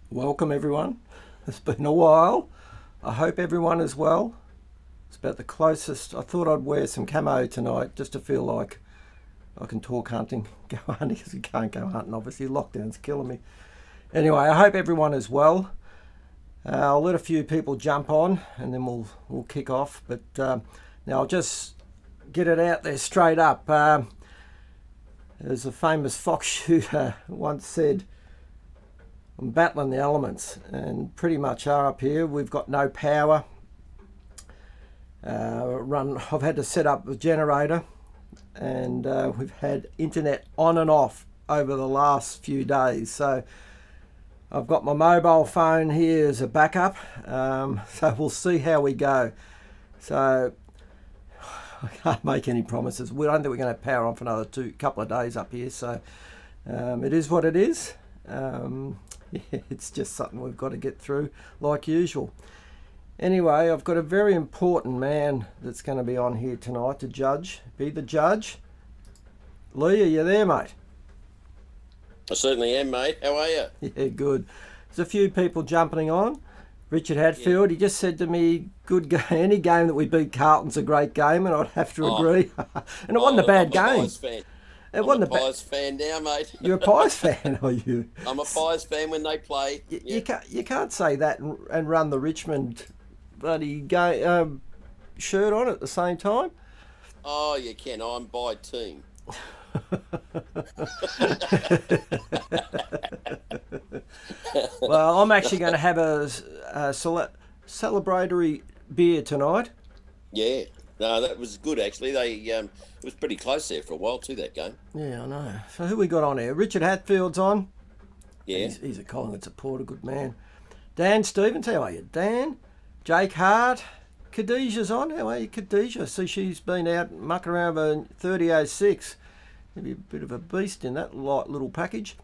Welcome everyone. It's been a while. I hope everyone is well. It's about the closest. I thought I'd wear some camo tonight just to feel like I can talk hunting, go hunting, because we can't go hunting obviously. Lockdown's killing me. Anyway, I hope everyone is well. I'll let a few people jump on and then we'll kick off. But now I'll just get it out there straight up. As a famous fox shooter once said, I'm battling the elements, and pretty much are up here. We've got no power. I've had to set up a generator, and we've had internet on and off over the last few days. So I've got my mobile phone here as a backup. So we'll see how we go. So I can't make any promises. We don't think we're going to have power on for another couple of days up here. So it is what it is. It's just something we've got to get through like usual. Anyway, I've got a very important man that's going to be on here tonight to be the judge. Leigh, are you there, mate? I certainly am, mate. How are you? Yeah, good. There's a few people jumping on. Richard Hadfield, he just said to me, good game. Any game that we beat Carlton's a great game, and I'd have to agree. And it wasn't a bad game. I'm a Pies fan now, mate. You're a Pies fan, are you? I'm a Pies fan when they play. You can't say that and run the Richmond bloody shirt on at the same time. Oh, you can. I'm by team. Well, I'm actually going to have a celebratory beer tonight. Yeah. No, that was good, actually. It was pretty close there for a while, too, that game. Yeah, I know. So who we got on here? Richard Hatfield's on. Yeah. He's a Collingwood supporter, good man. Dan Stevens, how are you? Dan? Jake Hart. Khadijah's on. How are you, Khadijah? See, she's been out mucking around with 30.06. Maybe a bit of a beast in that light little package.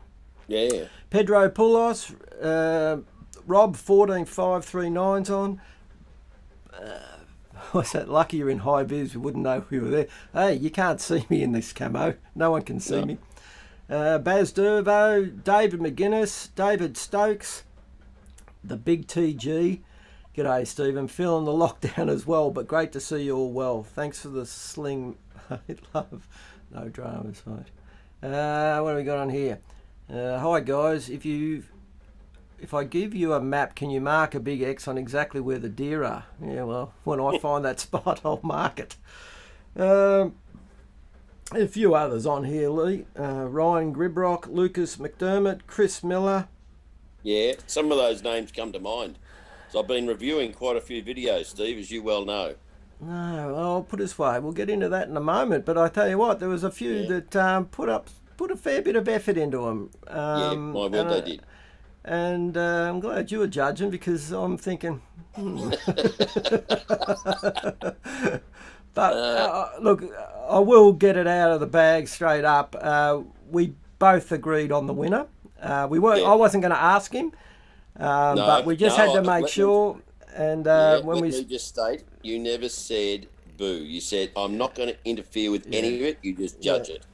Yeah. Pedro Poulos. Rob 14539's on. What's that? Lucky you're in high vis, we wouldn't know we were there. Hey, you can't see me in this camo. No one can see me. Baz Dervo, David McGuinness, David Stokes, the big TG. G'day, Stephen. Feeling the lockdown as well, but great to see you all well. Thanks for the sling. Love. No dramas, mate. What have we got on here? Hi, guys. If I give you a map, can you mark a big X on exactly where the deer are? Yeah, well, when I find that spot, I'll mark it. A few others on here, Leigh. Ryan Gribrock, Lucas McDermott, Chris Miller. Yeah, some of those names come to mind. So I've been reviewing quite a few videos, Steve, as you well know. No, I'll put it this way. We'll get into that in a moment. But I tell you what, there was a few that put a fair bit of effort into them. My word, they did. And I'm glad you were judging, because I'm thinking, But look, I will get it out of the bag straight up. We both agreed on the winner. We weren't. Yeah. I wasn't going to ask him, but we just had to make sure. And when we just state, you never said boo. You said, I'm not going to interfere with any of it. You just judge it.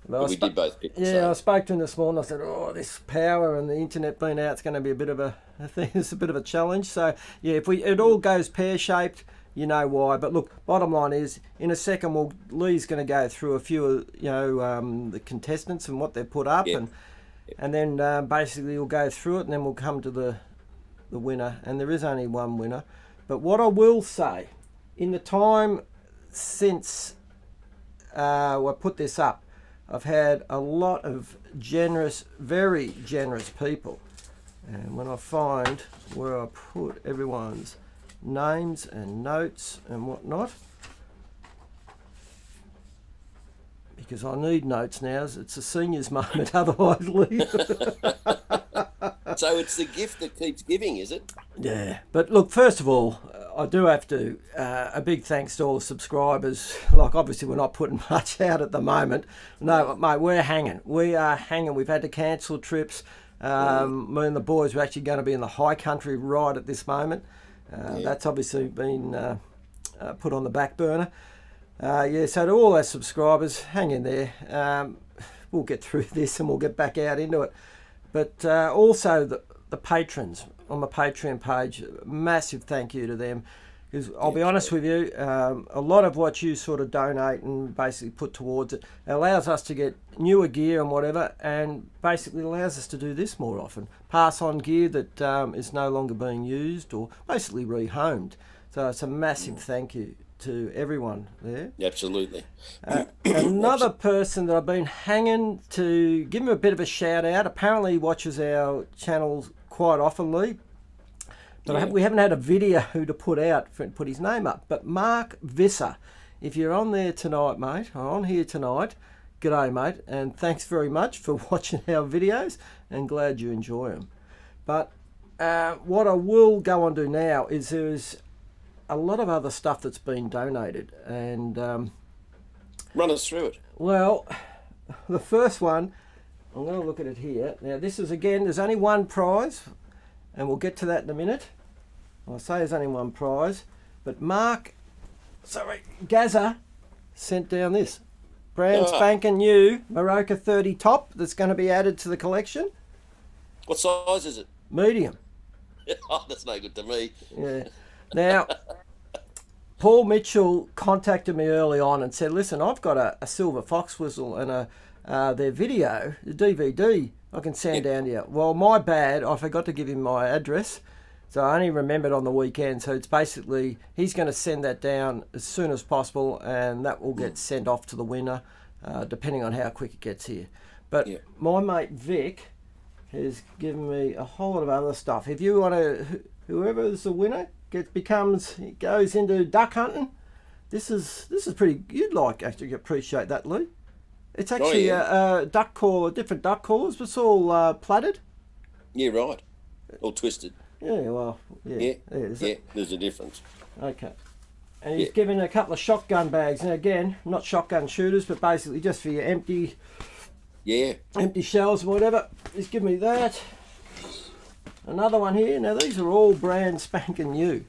Well, we did both pick the same. I spoke to him this morning. I said, this power and the internet being out, it's going to be a bit of a thing. It's a bit of a challenge. So, yeah, if it all goes pear-shaped, you know why. But look, bottom line is, in a second, Leigh's going to go through a few, the contestants and what they've put up. Yep. And then basically we'll go through it, and then we'll come to the winner. And there is only one winner. But what I will say, in the time since I put this up, I've had a lot of very generous people. And when I find where I put everyone's names and notes and whatnot, because I need notes now, it's a senior's moment, otherwise leave. So it's the gift that keeps giving, is it? Yeah. But look, first of all, I do have to, a big thanks to all the subscribers. Like, obviously, we're not putting much out at the moment. No, mate, we're hanging. We are hanging. We've had to cancel trips. Me and the boys were actually going to be in the high country right at this moment. That's obviously been put on the back burner. So to all our subscribers, hang in there. We'll get through this and we'll get back out into it. But also the patrons on my Patreon page. Massive thank you to them. Because I'll be honest with you, a lot of what you sort of donate and basically put towards it allows us to get newer gear and whatever, and basically allows us to do this more often. Pass on gear that is no longer being used or basically rehomed. So it's a massive thank you to everyone there. Absolutely. Another person that I've been hanging to give him a bit of a shout out, apparently he watches our channels quite often, Leigh. But we haven't had a video to put out for put his name up. But Mark Visser, if you're on there tonight, mate, or on here tonight, g'day, mate, and thanks very much for watching our videos, and glad you enjoy them. But what I will go on to now is there's a lot of other stuff that's been donated, and run us through it. Well, the first one, I'm going to look at it here. Now, this is again, there's only one prize, and we'll get to that in a minute. I say there's only one prize, but Gaza sent down this brand spanking new Maroka 30 top that's going to be added to the collection. What size is it? Medium. Oh, that's no good to me. Yeah. Now, Paul Mitchell contacted me early on and said, listen, I've got a silver fox whistle and their video, the DVD, I can send down to you. Well, my bad, I forgot to give him my address. So I only remembered on the weekend. So it's basically, he's going to send that down as soon as possible, and that will get sent off to the winner, depending on how quick it gets here. But my mate Vic has given me a whole lot of other stuff. If you want to, whoever's the winner goes into duck hunting. This is pretty. You'd like actually appreciate that, Leigh. It's actually a duck call, different duck callers, but it's all plaited. Yeah, right. All twisted. Yeah, well, there's a difference. Okay. And he's given a couple of shotgun bags. And again, not shotgun shooters, but basically just for your empty shells or whatever. He's given me that. Another one here. Now, these are all brand spanking new.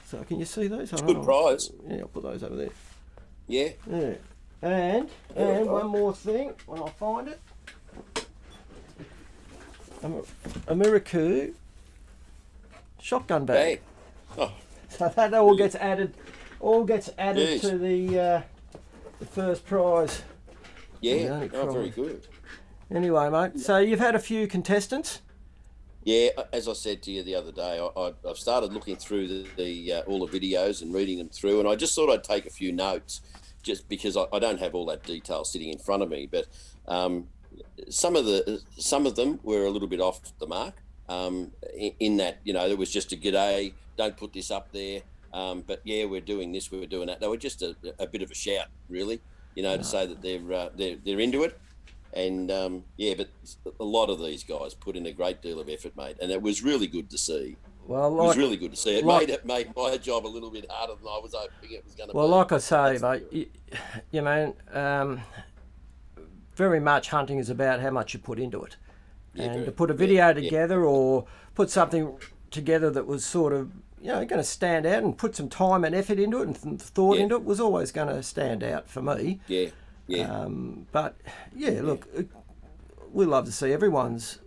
So, can you see those? It's a good prize. Yeah, I'll put those over there. Yeah. Yeah. And one more thing, when I find it. A Miracle shotgun bag. Oh. So that all gets added to the first prize. Yeah, very good. Anyway, mate, so you've had a few contestants. Yeah, as I said to you the other day, I've started looking through the all the videos and reading them through, and I just thought I'd take a few notes, just because I don't have all that detail sitting in front of me. But some of them were a little bit off the mark. In that, there was just a g'day, don't put this up there. But yeah, we're doing this, we're doing that. They were just a bit of a shout, really, to say that they're into it. And but a lot of these guys put in a great deal of effort, mate, and it was really good to see. Well, it was really good to see. It made my job a little bit harder than I was hoping it was going to be. Well, like I say, mate, very much hunting is about how much you put into it. And to put a video together or put something together that was sort of, going to stand out and put some time and effort into it and thought into it was always going to stand out for me. Yeah, yeah. Look, we love to see everyone's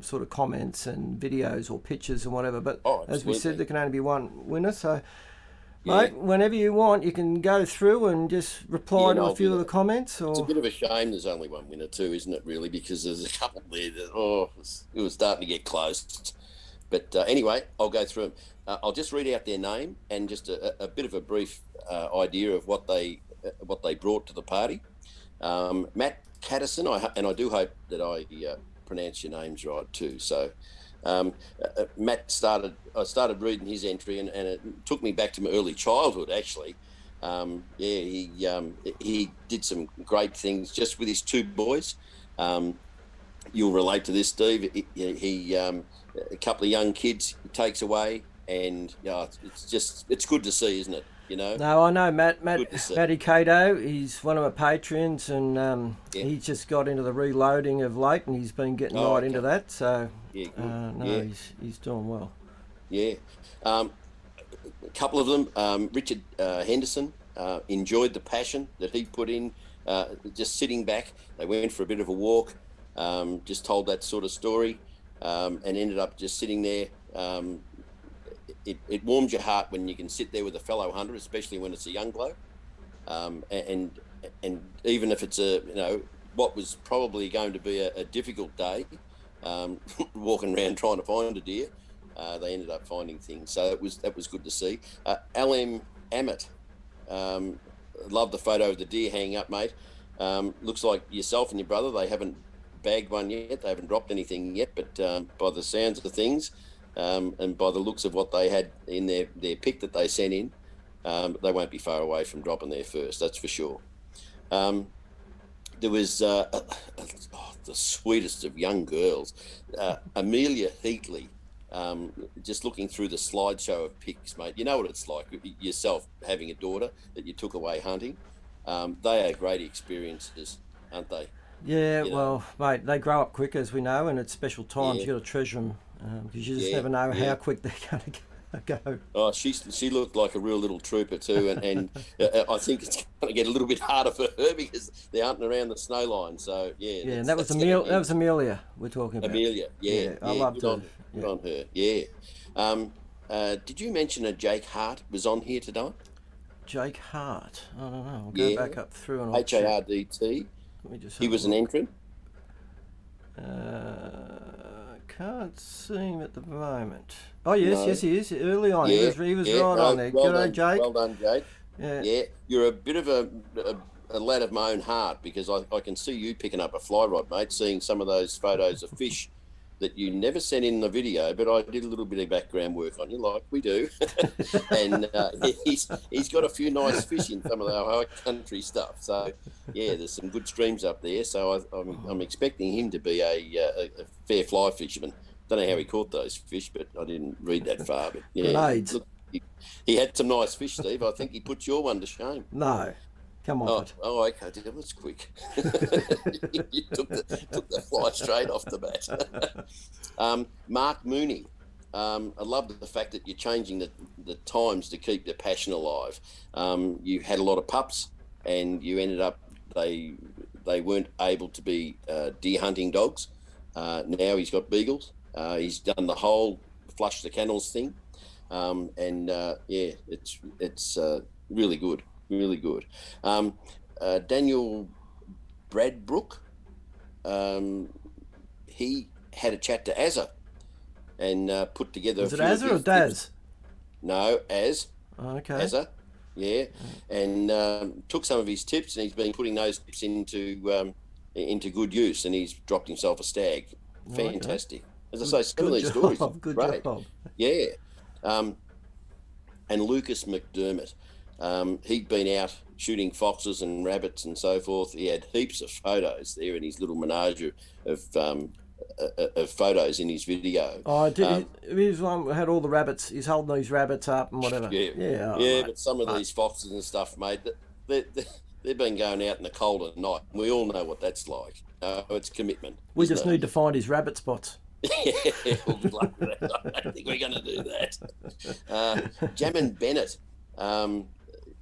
sort of comments and videos or pictures and whatever. But as we said, there can only be one winner. So, mate, whenever you want, you can go through and just reply to a few of the comments. Or... It's a bit of a shame there's only one winner too, isn't it, really? Because there's a couple there that, it was starting to get close. But anyway, I'll go through them. I'll just read out their name and just a bit of a brief idea of what they brought to the party. Matt Caddison, and I do hope that I pronounce your names right too. So Matt I started reading his entry, and it took me back to my early childhood, actually. He did some great things just with his two boys. You'll relate to this, Steve. He a couple of young kids he takes away, and it's good to see, isn't it? No, I know Matty Cato. He's one of my patrons, and he's just got into the reloading of late, and he's been getting into that. So he's doing well. Yeah, a couple of them. Richard Henderson enjoyed the passion that he put in. Just sitting back, they went for a bit of a walk. Just told that sort of story. and ended up just sitting there. It warms your heart when you can sit there with a fellow hunter, especially when it's a young bloke. And even if it's what was probably going to be a difficult day, walking around trying to find a deer, they ended up finding things. So that was good to see. LM Ammett, love the photo of the deer hanging up, mate. Looks like yourself and your brother, they haven't bagged one yet. They haven't dropped anything yet, but by the sounds of things, and by the looks of what they had in their pick that they sent in, they won't be far away from dropping their first, that's for sure. There was the sweetest of young girls, Amelia Heatley, just looking through the slideshow of pics, mate. You know what it's like yourself having a daughter that you took away hunting. They are great experiences, aren't they? Yeah, well, mate, they grow up quick, as we know, and at special times you've got to treasure them because you just never know how quick they're going to go. Oh, she looked like a real little trooper too, and I think it's going to get a little bit harder for her because they're hunting around the snow line. So yeah, and that was Amelia we're talking about. Amelia, I loved her. Good on her, yeah. Did you mention that Jake Hart was on here today? Jake Hart, I don't know. I'll go back up through and I'll check. HARDT. He was an entrant. Can't see him at the moment. Oh yes, he is. Early on, yeah, he was right on there. Good on Jake. Well done, Jake. Yeah, you're a bit of a lad of my own heart because I can see you picking up a fly rod, mate. Seeing some of those photos of fish that you never sent in the video, but I did a little bit of background work on you, like we do. And he's got a few nice fish in some of our high country stuff. So yeah, there's some good streams up there. So I'm expecting him to be a fair fly fisherman. Don't know how he caught those fish, but I didn't read that far. But yeah, look, he had some nice fish, Steve. I think he put your one to shame. No. Come on. Okay, that was quick. You took the fly straight off the bat. Mark Mooney, I love the fact that you're changing the times to keep the passion alive. You had a lot of pups, and you ended up they weren't able to be deer hunting dogs. Now he's got beagles. He's done the whole flush the kennels thing, and it's really good. Really good. Daniel Bradbrook, he had a chat to Azza and put together. Was it Azza or Daz? No, Az. Oh, okay. Azza, yeah, and took some of his tips, and he's been putting those tips into good use, and he's dropped himself a stag. Fantastic. As I say, some of these stories are great. Job. Yeah. And Lucas McDermott. He'd been out shooting foxes and rabbits and so forth. He had heaps of photos there in his little menage of photos in his video. Oh, he's one who had all the rabbits. He's holding these rabbits up and whatever. Yeah. But some of these foxes and stuff, mate, they've been going out in the cold at night. We all know what that's like. It's commitment. We just need to find his rabbit spots. Well, good luck with that. I don't think we're going to do that. Jammin Bennett.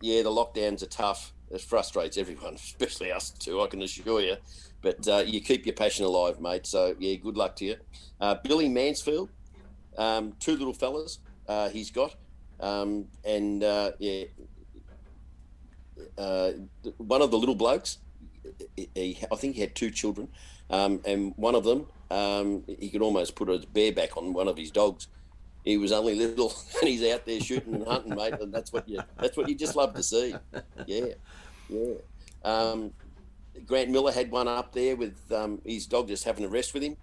The lockdowns are tough. It frustrates everyone, especially us too, I can assure you. But you keep your passion alive, mate. So, yeah, good luck to you. Billy Mansfield, two little fellas he's got. One of the little blokes, I think he had two children, and one of them, he could almost put a bareback on one of his dogs. He was only little, and he's out there shooting and hunting, mate. And that's what you just love to see. Yeah. Grant Miller had one up there with his dog just having a rest with him.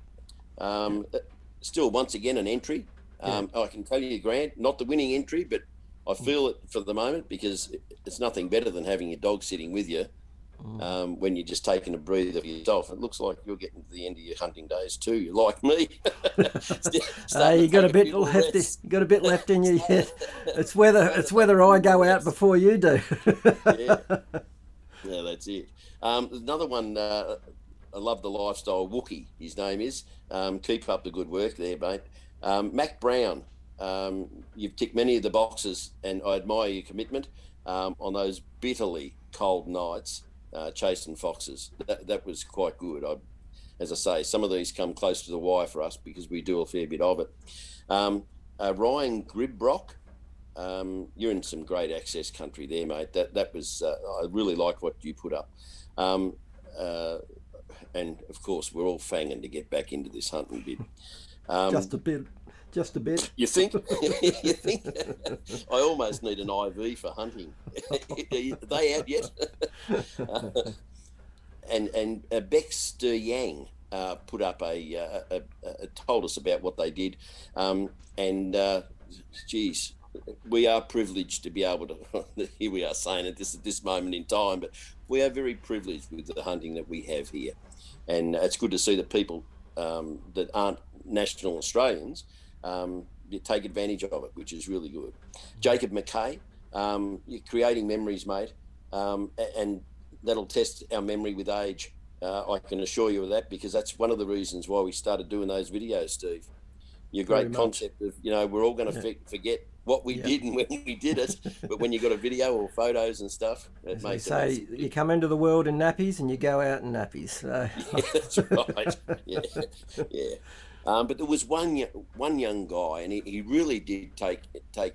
Still, once again, an entry. I can tell you, Grant, not the winning entry, but I feel it for the moment because it's nothing better than having your dog sitting with you when you're just taking a breather for yourself. It looks like you're getting to the end of your hunting days too. You're like me. You got a bit left. You got a bit left in you yet. It's whether I go out before you do. Yeah, that's it. Another one. I love the lifestyle. Wookie, his name is. Keep up the good work there, mate. Mac Brown. You've ticked many of the boxes, and I admire your commitment on those bitterly cold nights. Chasing foxes, that was quite good. as I say, some of these come close to the wire for us because we do a fair bit of it. Ryan Gribbrock, you're in some great access country there, mate. That was I really like what you put up. And of course, we're all fanging to get back into this hunting bit. Just a bit. You think? You think? I almost need an IV for hunting. Are they out yet? And Baxter Yang put up told us about what they did, and geez, we are privileged to be able to. Here we are saying it at this moment in time, but we are very privileged with the hunting that we have here, and it's good to see that people that aren't national Australians take advantage of it, which is really good. Jacob McKay, you're creating memories, mate, and that'll test our memory with age. I can assure you of that, because that's one of the reasons why we started doing those videos, Steve. Your great concept of, we're all going to forget what we did and when we did it, but when you got a video or photos and stuff, it makes it. So you come into the world in nappies and you go out in nappies. So. Yeah, that's right. Yeah. But there was one young guy, and he really did take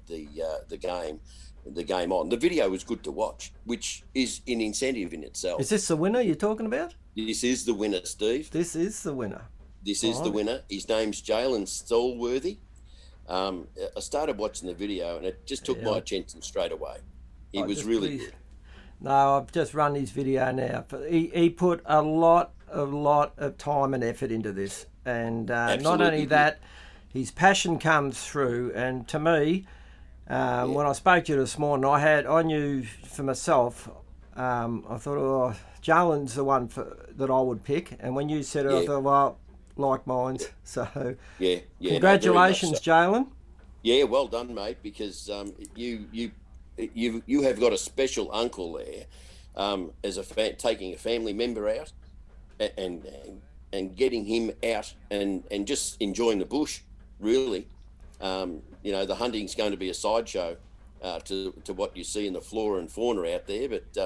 the game on. The video was good to watch, which is an incentive in itself. Is this the winner you're talking about? This is the winner, Steve. This is the winner. This is the winner. His name's Jalen Stallworthy. I started watching the video and it just took my attention straight away. He was really good. No, I've just run his video now. He put a lot of time and effort into this, and not only that, his passion comes through. And to me, when I spoke to you this morning, I knew for myself. I thought, Jalen's the one that I would pick, and when you said it, I thought, well, like mine. So congratulations, Jalen. Yeah, well done, mate. Because you have got a special uncle there, as taking a family member out and getting him out and just enjoying the bush. Really, the hunting's going to be a sideshow to what you see in the flora and fauna out there. But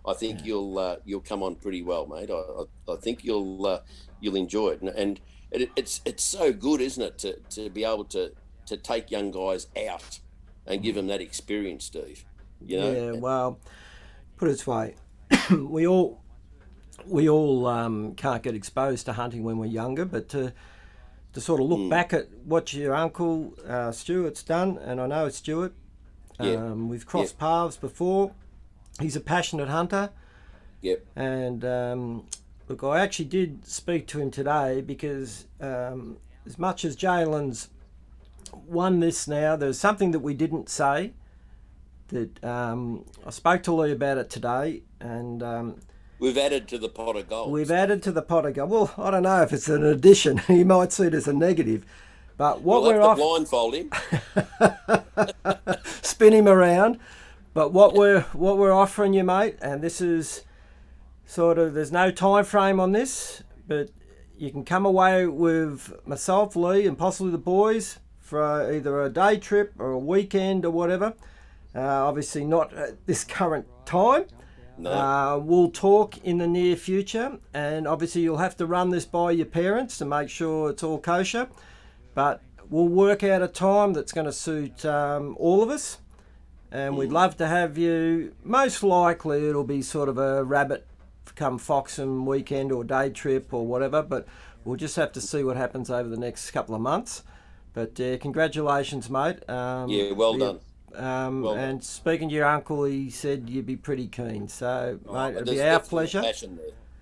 I think you'll come on pretty well, mate. I think you'll enjoy it, and it's so good, isn't it, to be able to take young guys out and give them that experience, Steve. Yeah, well, put it this way, we all can't get exposed to hunting when we're younger, but to sort of look back at what your uncle Stuart's done, and I know Stuart. We've crossed paths before. He's a passionate hunter. Yep. And look, I actually did speak to him today because as much as Jalen's won this now, there's something that we didn't say that I spoke to Leigh about it today, and we've added to the pot of gold. Well, I don't know if it's an addition. You might see it as a negative. But what we're have to blindfold him, spin him around. But what we're offering you, mate, and this is sort of, there's no time frame on this, but you can come away with myself, Leigh, and possibly the boys for either a day trip or a weekend or whatever. Obviously not at this current time. No. We'll talk in the near future, and obviously you'll have to run this by your parents to make sure it's all kosher. But we'll work out a time that's going to suit all of us, and we'd love to have you. Most likely it'll be sort of a rabbit come foxing weekend or day trip or whatever, but we'll just have to see what happens over the next couple of months. But congratulations, mate. Well done. And speaking to your uncle, he said you'd be pretty keen. So, mate, it'll be our pleasure.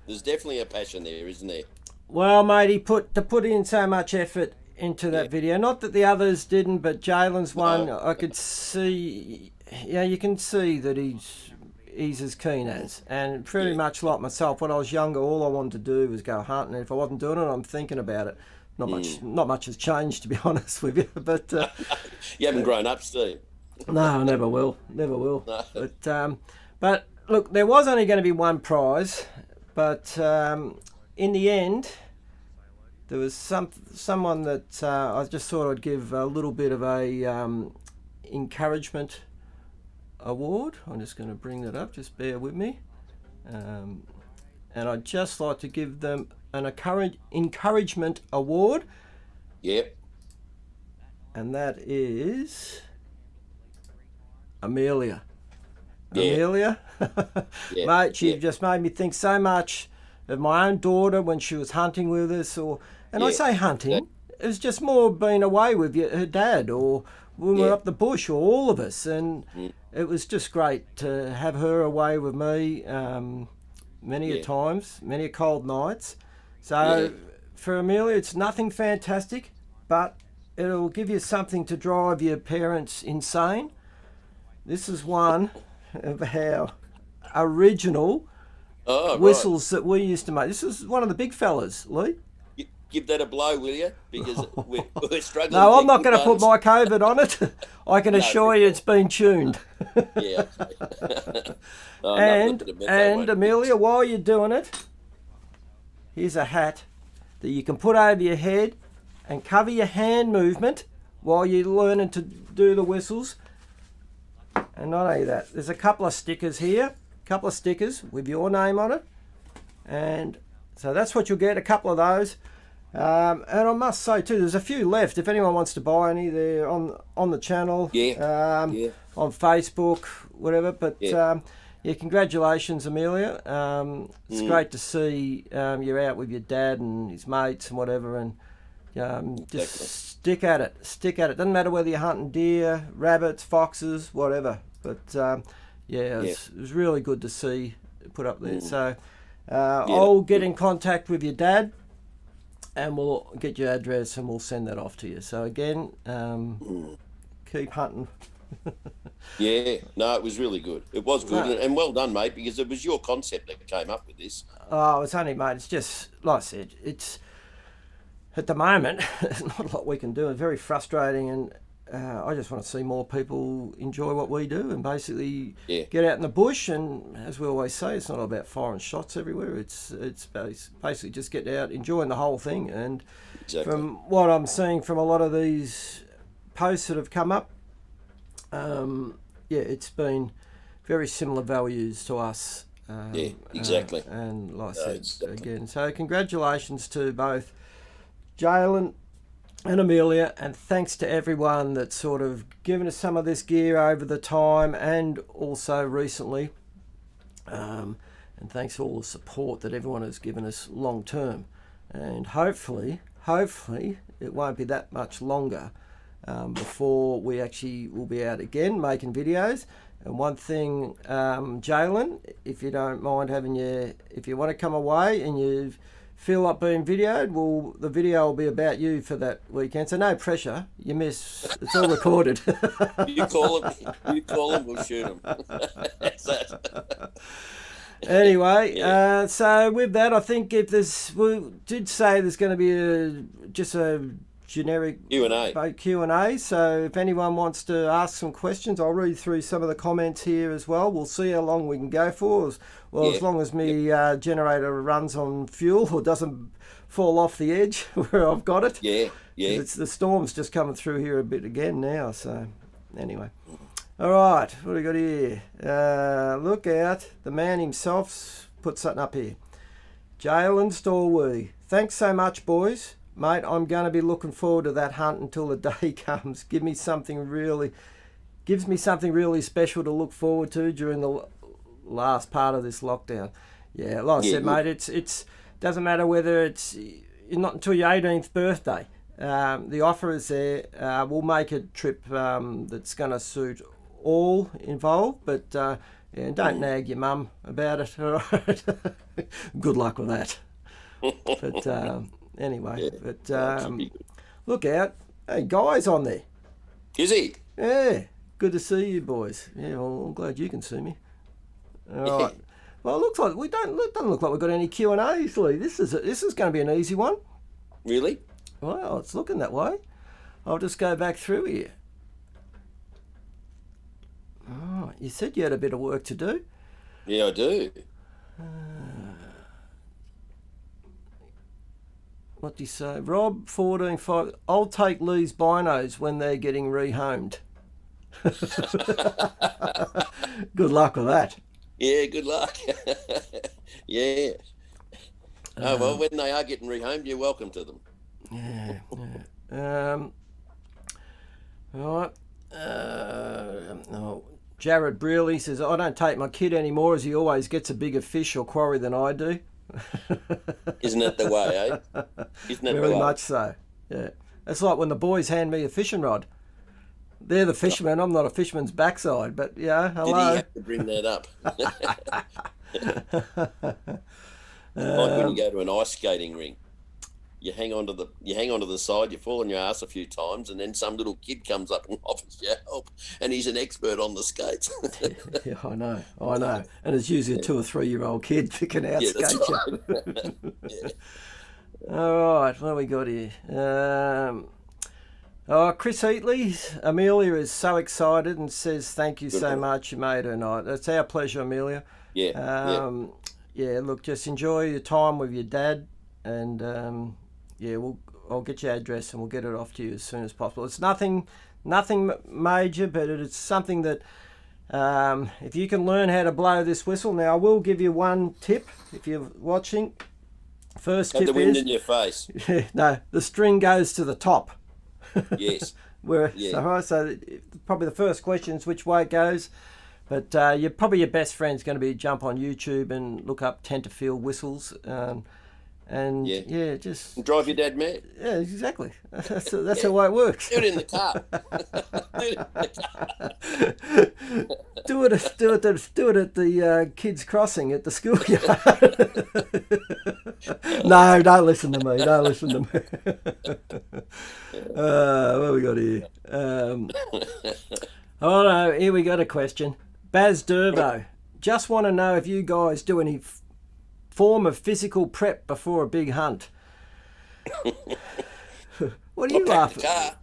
There's definitely a passion there, isn't there? Well, mate, he put in so much effort into that video. Not that the others didn't, but Jalen's one, I could see. Yeah, you can see that he's as keen as, and pretty much like myself. When I was younger, all I wanted to do was go hunting. And if I wasn't doing it, I'm thinking about it. Not much has changed, to be honest with you. But you haven't grown up, Steve. No, I never will. No. But look, there was only going to be one prize, but in the end, there was someone that I just thought I'd give a little bit of a encouragement award. I'm just going to bring that up. Just bear with me, and I'd just like to give them encouragement award, Yep. and that is Amelia. Yeah. Amelia, Yeah. mate, you've Yeah. just made me think so much of my own daughter when she was hunting with us, and I Yeah. say hunting, it was just more being away with her dad, or when we were Yeah. up the bush, or all of us, and Mm. it was just great to have her away with me, many a Yeah. times, many a cold nights. So Yeah. for Amelia, it's nothing fantastic, but it'll give you something to drive your parents insane. This is one of our original Oh, right. whistles that we used to make. This is one of the big fellas, Leigh. Give that a blow, will you? Because we're struggling. No, to I'm get not good going to put ones. my COVID on it. I can No, assure you it's been tuned. Yeah. Oh, and nothing to bet, won't it? Amelia, while you're doing it, here's a hat that you can put over your head and cover your hand movement while you're learning to do the whistles. And not only that, there's a couple of stickers here, with your name on it. And so that's what you'll get, a couple of those. And I must say too, there's a few left. If anyone wants to buy any, they're on the channel, Yeah. Yeah. on Facebook, whatever. But Yeah. yeah, congratulations, Amelia. It's great to see you're out with your dad and his mates and whatever, and just Exactly. stick at it. Stick at it. Doesn't matter whether you're hunting deer, rabbits, foxes, whatever. But yeah, it was really good to see put up there. So I'll get in contact with your dad, and we'll get your address and we'll send that off to you. So again, keep hunting. Yeah, no, it was really good. It was good, and well done, mate, because it was your concept that came up with this. Oh, it's only, mate, it's just, like I said, it's, at the moment, there's not a lot we can do. It's very frustrating, and I just want to see more people enjoy what we do and basically get out in the bush. And as we always say, it's not about firing shots everywhere. It's basically just get out, enjoying the whole thing. And from what I'm seeing from a lot of these posts that have come up, it's been very similar values to us. Yeah, exactly. And like I said, again, so congratulations to both Jalen and Amelia, and thanks to everyone that's sort of given us some of this gear over the time and also recently. And thanks for all the support that everyone has given us long term. And hopefully it won't be that much longer before we actually will be out again making videos. And one thing, Jalen, if you don't mind if you want to come away and you feel like being videoed, well, the video will be about you for that weekend. So no pressure. You miss. It's all recorded. You call him, we'll shoot him. That's that. Anyway, so with that, I think we did say there's going to be just a generic Q&A. So if anyone wants to ask some questions, I'll read through some of the comments here as well. We'll see how long we can go for. As long as my generator runs on fuel or doesn't fall off the edge where I've got it. Yeah. The storm's just coming through here a bit again now. So anyway. All right, what do we got here? Look out. The man himself put something up here. Jalen Stallworthy. Thanks so much, boys. Mate, I'm going to be looking forward to that hunt until the day comes. Gives me something really special to look forward to during the last part of this lockdown. Yeah, like I said, mate, it's doesn't matter whether it's not until your 18th birthday. The offer is there. We'll make a trip that's going to suit all involved, but don't nag your mum about it. All right. Good luck with that. But anyway, look out. Hey, Guy's on there. Is he? Yeah, good to see you boys. Yeah, well, I'm glad you can see me. All right. Well, it looks like doesn't look like we've got any Q&As, Lee. This is going to be an easy one. Really? Well, it's looking that way. I'll just go back through here. Oh, you said you had a bit of work to do. Yeah, I do. What do you say? Rob 14.5. I'll take Leigh's binos when they're getting rehomed. Good luck with that. Yeah, good luck. Yeah. Oh, well, when they are getting rehomed, you're welcome to them. Yeah. All right. Oh, Jared Brearley says, I don't take my kid anymore as he always gets a bigger fish or quarry than I do. Isn't it the way, eh? Isn't it Very the way? much so. Yeah. It's like when the boys hand me a fishing rod. They're the fishermen. I'm not a fisherman's backside, but yeah, hello. Did he have to bring that up? Like when you go to an ice skating rink, you hang onto the side, you fall on your ass a few times, and then some little kid comes up and offers you help, and he's an expert on the skates. Yeah, I know, and it's usually a 2 or 3 year old kid that can outskate that's you. right. Yeah. All right, what have we got here? Chris Heatley, Amelia is so excited and says thank you so much. You made her night. It's our pleasure, Amelia. Yeah. Yeah. Look, just enjoy your time with your dad, and I'll get your address and we'll get it off to you as soon as possible. It's nothing major, but it's something that if you can learn how to blow this whistle. Now, I will give you one tip if you're watching. First tip Have the wind is in your face. no, the string goes to the top. Yes. So probably the first question is which way it goes, but your best friend's going to be jump on YouTube and look up tenterfield whistles, and just drive your dad mad. Yeah, exactly. That's the way it works. Do it in the car. Do it at the kids' crossing at the schoolyard. No, don't listen to me. Don't listen to me. What have we got here? Oh no, here we got a question. Baz Durbo. Just want to know if you guys do any form of physical prep before a big hunt. What are you laughing at?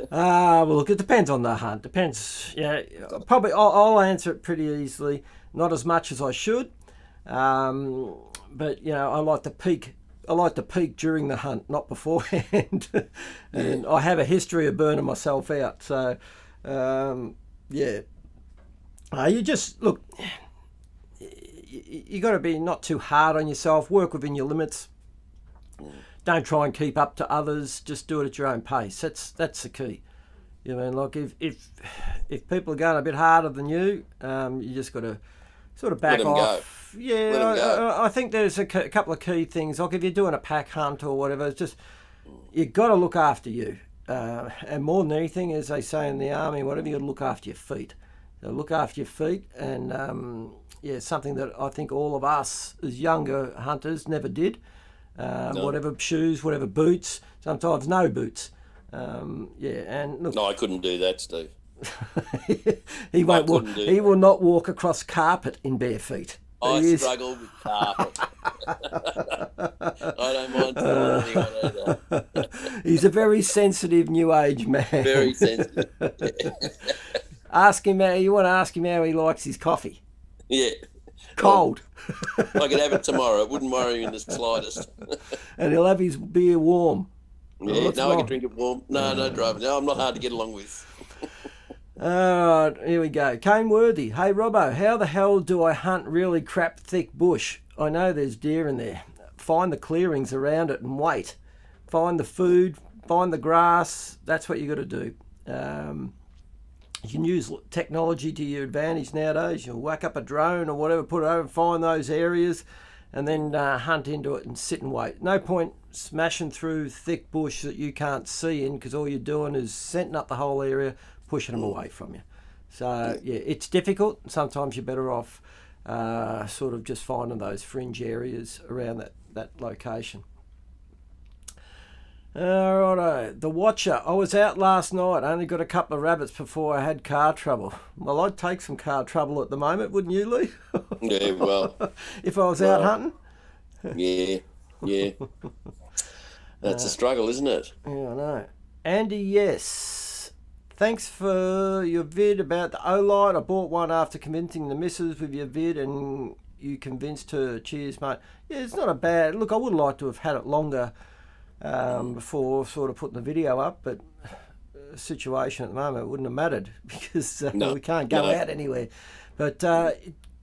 Well, look, it depends on the hunt. Depends. Yeah, probably I'll answer it pretty easily. Not as much as I should, but I like to peak. I like to peak during the hunt, not beforehand. And I have a history of burning myself out. So, you just look. You got to be not too hard on yourself. Work within your limits. Don't try and keep up to others. Just do it at your own pace. That's the key. Like if people are going a bit harder than you, you just got to sort of back off. Go. Yeah, I think there's a couple of key things. Like if you're doing a pack hunt or whatever, it's just you got to look after you. And more than anything, as they say in the army, whatever, you got to look after your feet. So look after your feet, and something that I think all of us as younger hunters never did. No. Whatever shoes, whatever boots, sometimes no boots. And look. No, I couldn't do that, Steve. He won't walk. He will not walk across carpet in bare feet. I struggle with carpet. I don't mind telling anyone either. He's a very sensitive new age man. Very sensitive. Ask him how you want to ask him how he likes his coffee. Yeah. Cold. I could have it tomorrow. It wouldn't worry me in the slightest. And he'll have his beer warm. Yeah, I can drink it warm. No driving. No, I'm not hard to get along with. All right, here we go. Kane Worthy. Hey, Robbo, how the hell do I hunt really crap thick bush? I know there's deer in there. Find the clearings around it and wait. Find the food, find the grass. That's what you got to do. You can use technology to your advantage nowadays. You'll whack up a drone or whatever, put it over, find those areas, and then hunt into it and sit and wait. No point smashing through thick bush that you can't see in, because all you're doing is scenting up the whole area, pushing them away from you. So, it's difficult. Sometimes you're better off sort of just finding those fringe areas around that location. Alrighto, the Watcher. I was out last night. I only got a couple of rabbits before I had car trouble. Well, I'd take some car trouble at the moment, wouldn't you, Leigh? Yeah, well. If I was out hunting? Yeah. That's a struggle, isn't it? Yeah, I know. Andy, yes. Thanks for your vid about the Olight. I bought one after convincing the missus with your vid, and you convinced her. Cheers, mate. Yeah, it's not a bad... Look, I would like to have had it longer before sort of putting the video up, but the situation at the moment, it wouldn't have mattered because we can't go out anywhere. But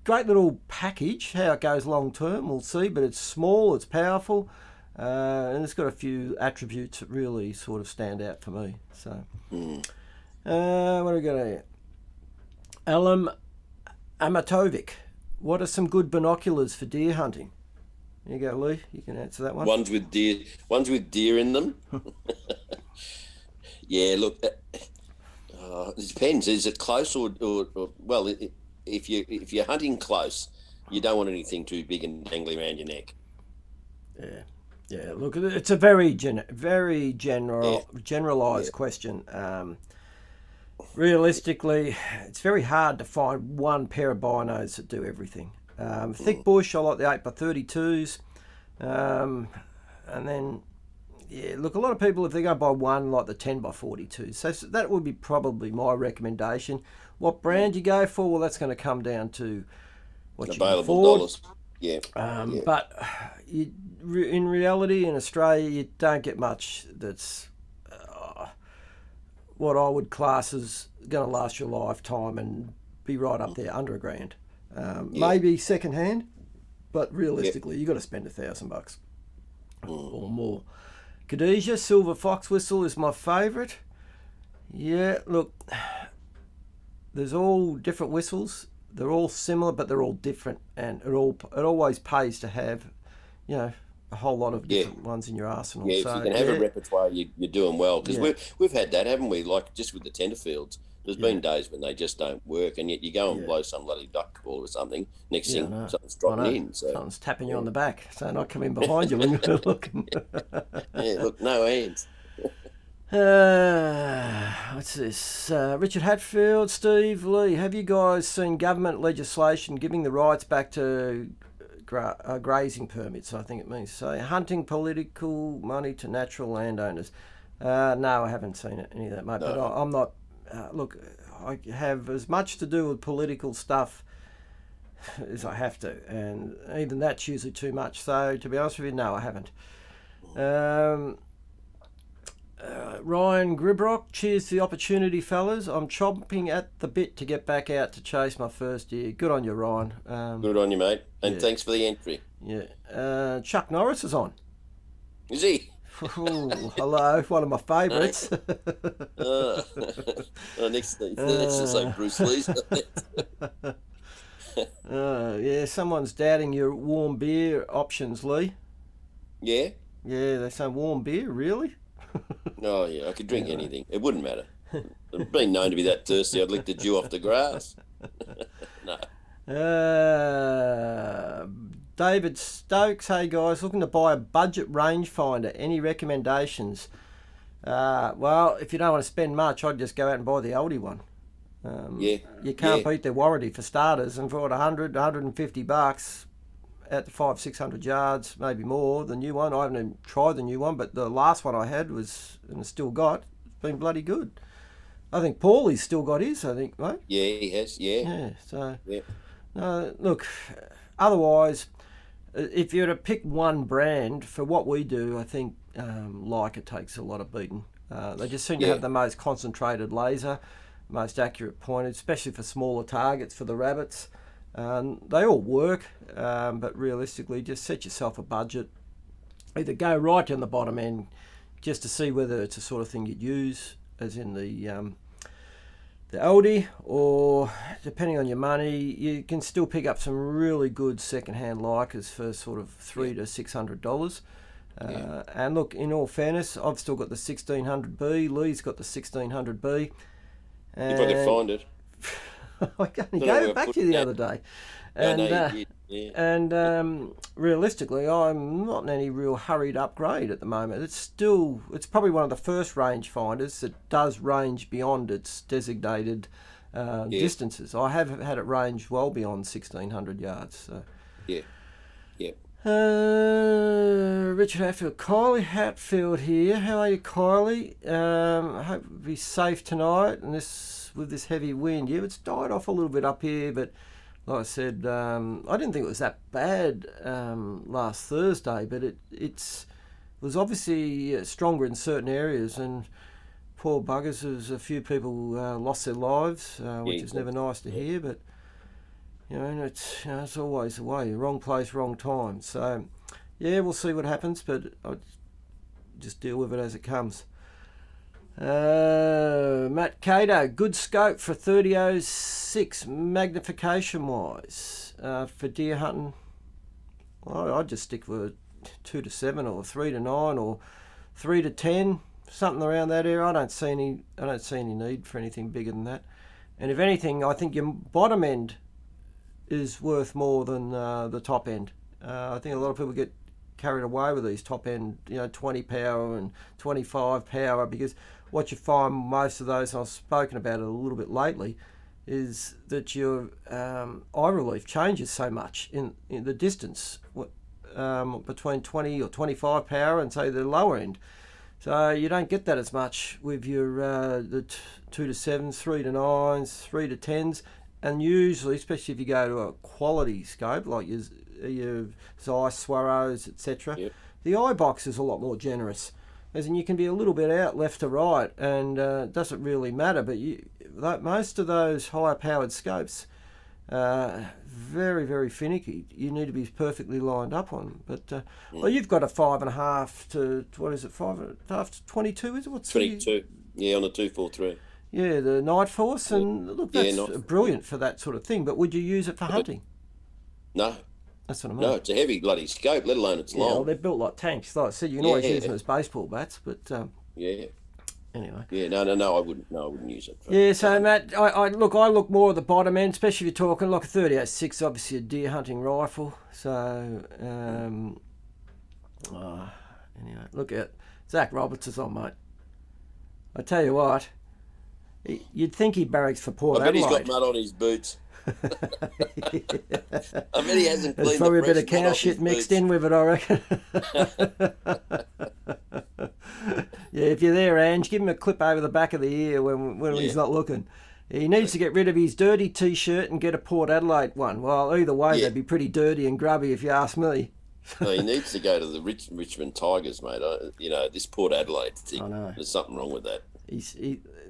great little package. How it goes long term, we'll see. But it's small, it's powerful, and it's got a few attributes that really sort of stand out for me. So, what do we got here? Alam Amatovic. What are some good binoculars for deer hunting? There you go, Leigh. You can answer that one. Ones with deer in them. Yeah, look, it depends. Is it close or well? If you're hunting close, you don't want anything too big and dangling around your neck. Yeah. Look, it's a very generalised question. Realistically, it's very hard to find one pair of binos that do everything. Thick bush, I like the 8x32s. And then, look, a lot of people, if they're going to buy one, like the 10x42s. So that would be probably my recommendation. What brand you go for, well, that's going to come down to what you can afford. Dollars. Yeah. But in reality, in Australia, you don't get much that's what I would class as going to last your lifetime and be right up there under $1,000. Maybe second hand, but realistically, you've got to spend $1,000 or more. Khadijah Silver Fox Whistle is my favourite. Yeah, look, there's all different whistles. They're all similar, but they're all different, and it always pays to have, a whole lot of different ones in your arsenal. Yeah, so, if you can have a repertoire, you're doing well. Because we've had that, haven't we? Like just with the Tenterfields, there's been days when they just don't work, and yet you go and blow some bloody duck call or something. Next thing, something's dropping in. So something's tapping you on the back, so not coming behind you when you're looking. Look, no hands. What's this? Richard Hatfield, Steve, Leigh, have you guys seen government legislation giving the rights back to grazing permits, I think it means, so hunting political money to natural landowners? No, I haven't seen any of that, mate. No. But I'm not. Look, I have as much to do with political stuff as I have to, and even that's usually too much. So to be honest with you, no, I haven't. Ryan Gribrock, cheers to the opportunity, fellas. I'm chomping at the bit to get back out to chase my first deer. Good on you, Ryan. Good on you, mate. And thanks for the entry. Yeah. Chuck Norris is on. Is he? Ooh, hello, one of my favourites. Next is like Bruce Lee's. Someone's doubting your warm beer options, Leigh. Yeah? Yeah, they're saying warm beer, really? Oh, yeah, I could drink anything. It wouldn't matter. I've been known to be that thirsty, I'd lick the dew off the grass. No. David Stokes, hey guys, looking to buy a budget rangefinder. Any recommendations? Well, if you don't want to spend much, I'd just go out and buy the oldie one. You can't beat their warranty for starters, and for $150 at the 500-600 yards, maybe more. The new one, I haven't even tried the new one, but the last one I had was, and still got, it's been bloody good. I think Paulie's still got his, I think, mate. Yeah, he has, Yeah, so, look, otherwise, if you were to pick one brand, for what we do, I think Leica takes a lot of beating. They just seem to have the most concentrated laser, most accurate pointed, especially for smaller targets for the rabbits. They all work, but realistically, just set yourself a budget. Either go right down the bottom end just to see whether it's the sort of thing you'd use, as in the oldie, or depending on your money, you can still pick up some really good second-hand Leicas for sort of $300 to $600. And look, in all fairness, I've still got the 1600B. Leigh's got the 1600B. If I could find it. I only gave it back to you the other day. And realistically, I'm not in any real hurried upgrade at the moment. It's probably one of the first range finders that does range beyond its designated distances. I have had it range well beyond 1600 yards. So. Yeah. Richard Hatfield, Kylie Hatfield here. How are you, Kylie? I hope you'll be safe tonight. And with this heavy wind, it's died off a little bit up here, but like I said, I didn't think it was that bad last Thursday, but it was obviously stronger in certain areas, and poor buggers, there's a few people lost their lives, which is never nice to hear, but And it's always the way. Wrong place, wrong time. So, yeah, we'll see what happens, but I'll just deal with it as it comes. Matt Cato, good scope for 3006 magnification wise for deer hunting. Well, I'd just stick with 2 to 7 or 3 to 9 or 3 to 10, something around that area. I don't see any need for anything bigger than that. And if anything, I think your bottom end is worth more than the top end. I think a lot of people get carried away with these top end, 20 power and 25 power, because what you find most of those, and I've spoken about it a little bit lately, is that your eye relief changes so much in the distance between 20 or 25 power and say the lower end. So you don't get that as much with your the 2 to 7s, 3 to 9s, 3 to 10s, and usually, especially if you go to a quality scope like your Zeiss, Swaros, etc., Yep. the eye box is a lot more generous. As in, you can be a little bit out left to right, and it doesn't really matter. But most of those higher powered scopes, very, very finicky. You need to be perfectly lined up on. But well, you've got a 5.5 to, what is it, 5.5 to 22? Is it? What's 22. Yeah, on a 243. Yeah, the Night Force, and look, that's brilliant for that sort of thing. But would you use it for hunting? No. That's what I mean. No, it's a heavy bloody scope, let alone it's long. Well, they're built like tanks. Like I said, you can always use them as baseball bats, but yeah. Anyway. Yeah, no, I wouldn't use it. Yeah, so Matt, I look more at the bottom end, especially if you're talking like a 38.6, obviously a deer hunting rifle. So anyway, look at Zach Roberts is on, mate. I tell you what, you'd think he barracks for Port Adelaide. I bet he's got mud on his boots. I bet he hasn't cleaned. There's probably a bit of cow shit mixed in with it, I reckon. Yeah, if you're there, Ange, give him a clip over the back of the ear when he's not looking. He needs to get rid of his dirty T-shirt and get a Port Adelaide one. Well, either way, they'd be pretty dirty and grubby if you ask me. No, he needs to go to the Richmond Tigers, mate. This Port Adelaide thing. I know. There's something wrong with that.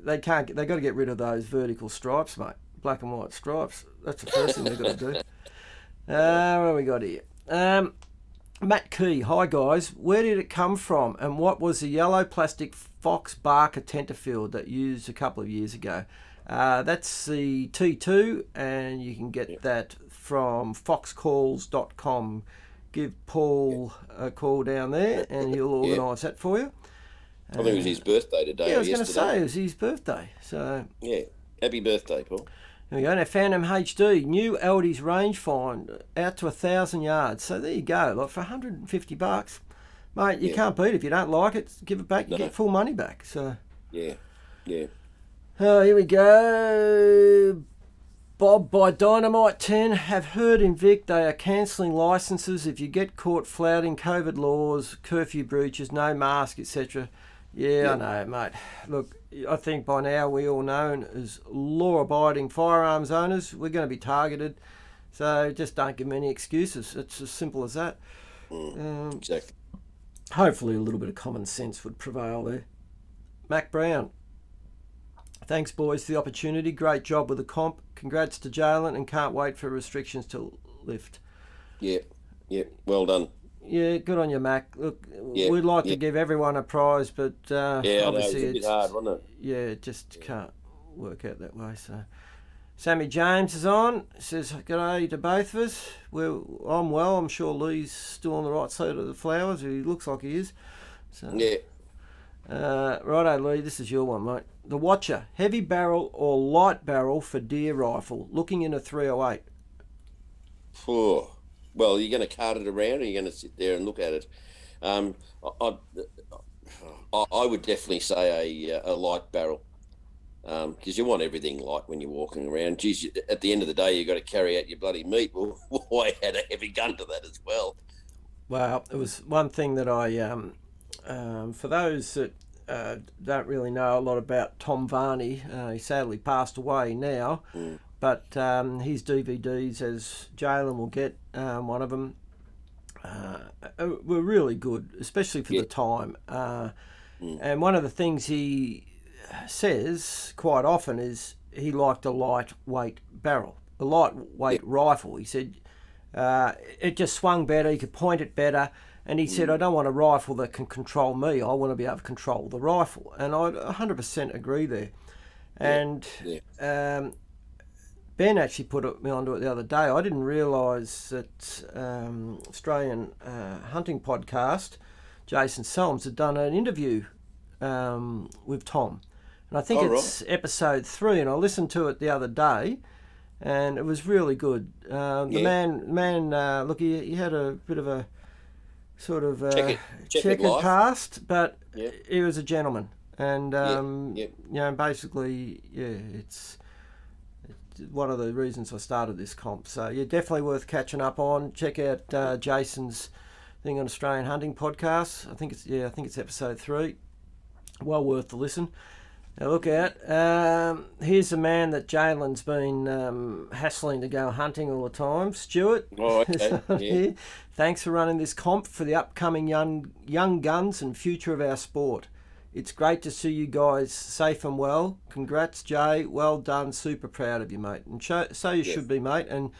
They got to get rid of those vertical stripes, mate. Black and white stripes. That's the first thing they've got to do. What have we got here? Matt Key. Hi, guys. Where did it come from, and what was the yellow plastic Fox Barker tenterfield that used a couple of years ago? That's the T2, and you can get that from foxcalls.com. Give Paul a call down there, and he'll organise that for you. I think it was his birthday today. Yeah, I was going to say it was his birthday. So yeah, happy birthday, Paul. There we go. Now, Phantom HD, new Aldi's rangefinder, out to 1,000 yards. So there you go. Like for $150, mate, you can't beat it. If you don't like it, give it back. You get full money back. So yeah. Oh, here we go. Bob by Dynamite 10. Have heard in Vic they are cancelling licences if you get caught flouting COVID laws, curfew breaches, no mask, etc. Yeah, I know, mate. Look, I think by now we all know as law-abiding firearms owners, we're going to be targeted. So just don't give them any excuses. It's as simple as that. Exactly. Hopefully a little bit of common sense would prevail there. Mac Brown. Thanks, boys, for the opportunity. Great job with the comp. Congrats to Jalen, and can't wait for restrictions to lift. Yeah. Well done. Yeah, good on you, Mac. Look, we'd like to give everyone a prize, but obviously it's a bit hard, wasn't it? Yeah, it just can't work out that way. So, Sammy James is on. Says, "G'day to both of us. I'm well. I'm sure Leigh's still on the right side of the flowers. He looks like he is." So, yeah. Righto, Leigh. This is your one, mate. The Watcher, heavy barrel or light barrel for deer rifle. Looking in a 308. Well, you're going to cart it around, or you're going to sit there and look at it. I would definitely say a light barrel, because you want everything light when you're walking around. Geez, at the end of the day, you've got to carry out your bloody meat. Well, I had a heavy gun to that as well. Well, it was one thing that I, for those that don't really know a lot about Tom Varney, he sadly passed away now. But his DVDs, as Jalen will get one of them, were really good, especially for the time. And one of the things he says quite often is he liked a lightweight barrel. lightweight rifle. He said it just swung better. He could point it better. And he said, I don't want a rifle that can control me. I want to be able to control the rifle. And I 100% agree there. And Ben actually put me onto it the other day. I didn't realise that Australian hunting podcast, Jason Selms, had done an interview with Tom. And I think it's episode 3. And I listened to it the other day. And it was really good. The man, look, he had a bit of a sort of checkered past, but he was a gentleman, and you know, basically, it's one of the reasons I started this comp. So definitely worth catching up on. Check out Jason's thing on Australian Hunting Podcast. I think it's episode 3. Well worth the listen. Now look out. Here's a man that Jalen's been hassling to go hunting all the time. Stuart. Oh, okay. Here. Thanks for running this comp for the upcoming young guns and future of our sport. It's great to see you guys safe and well. Congrats, Jay. Well done. Super proud of you, mate. And so you should be, mate. And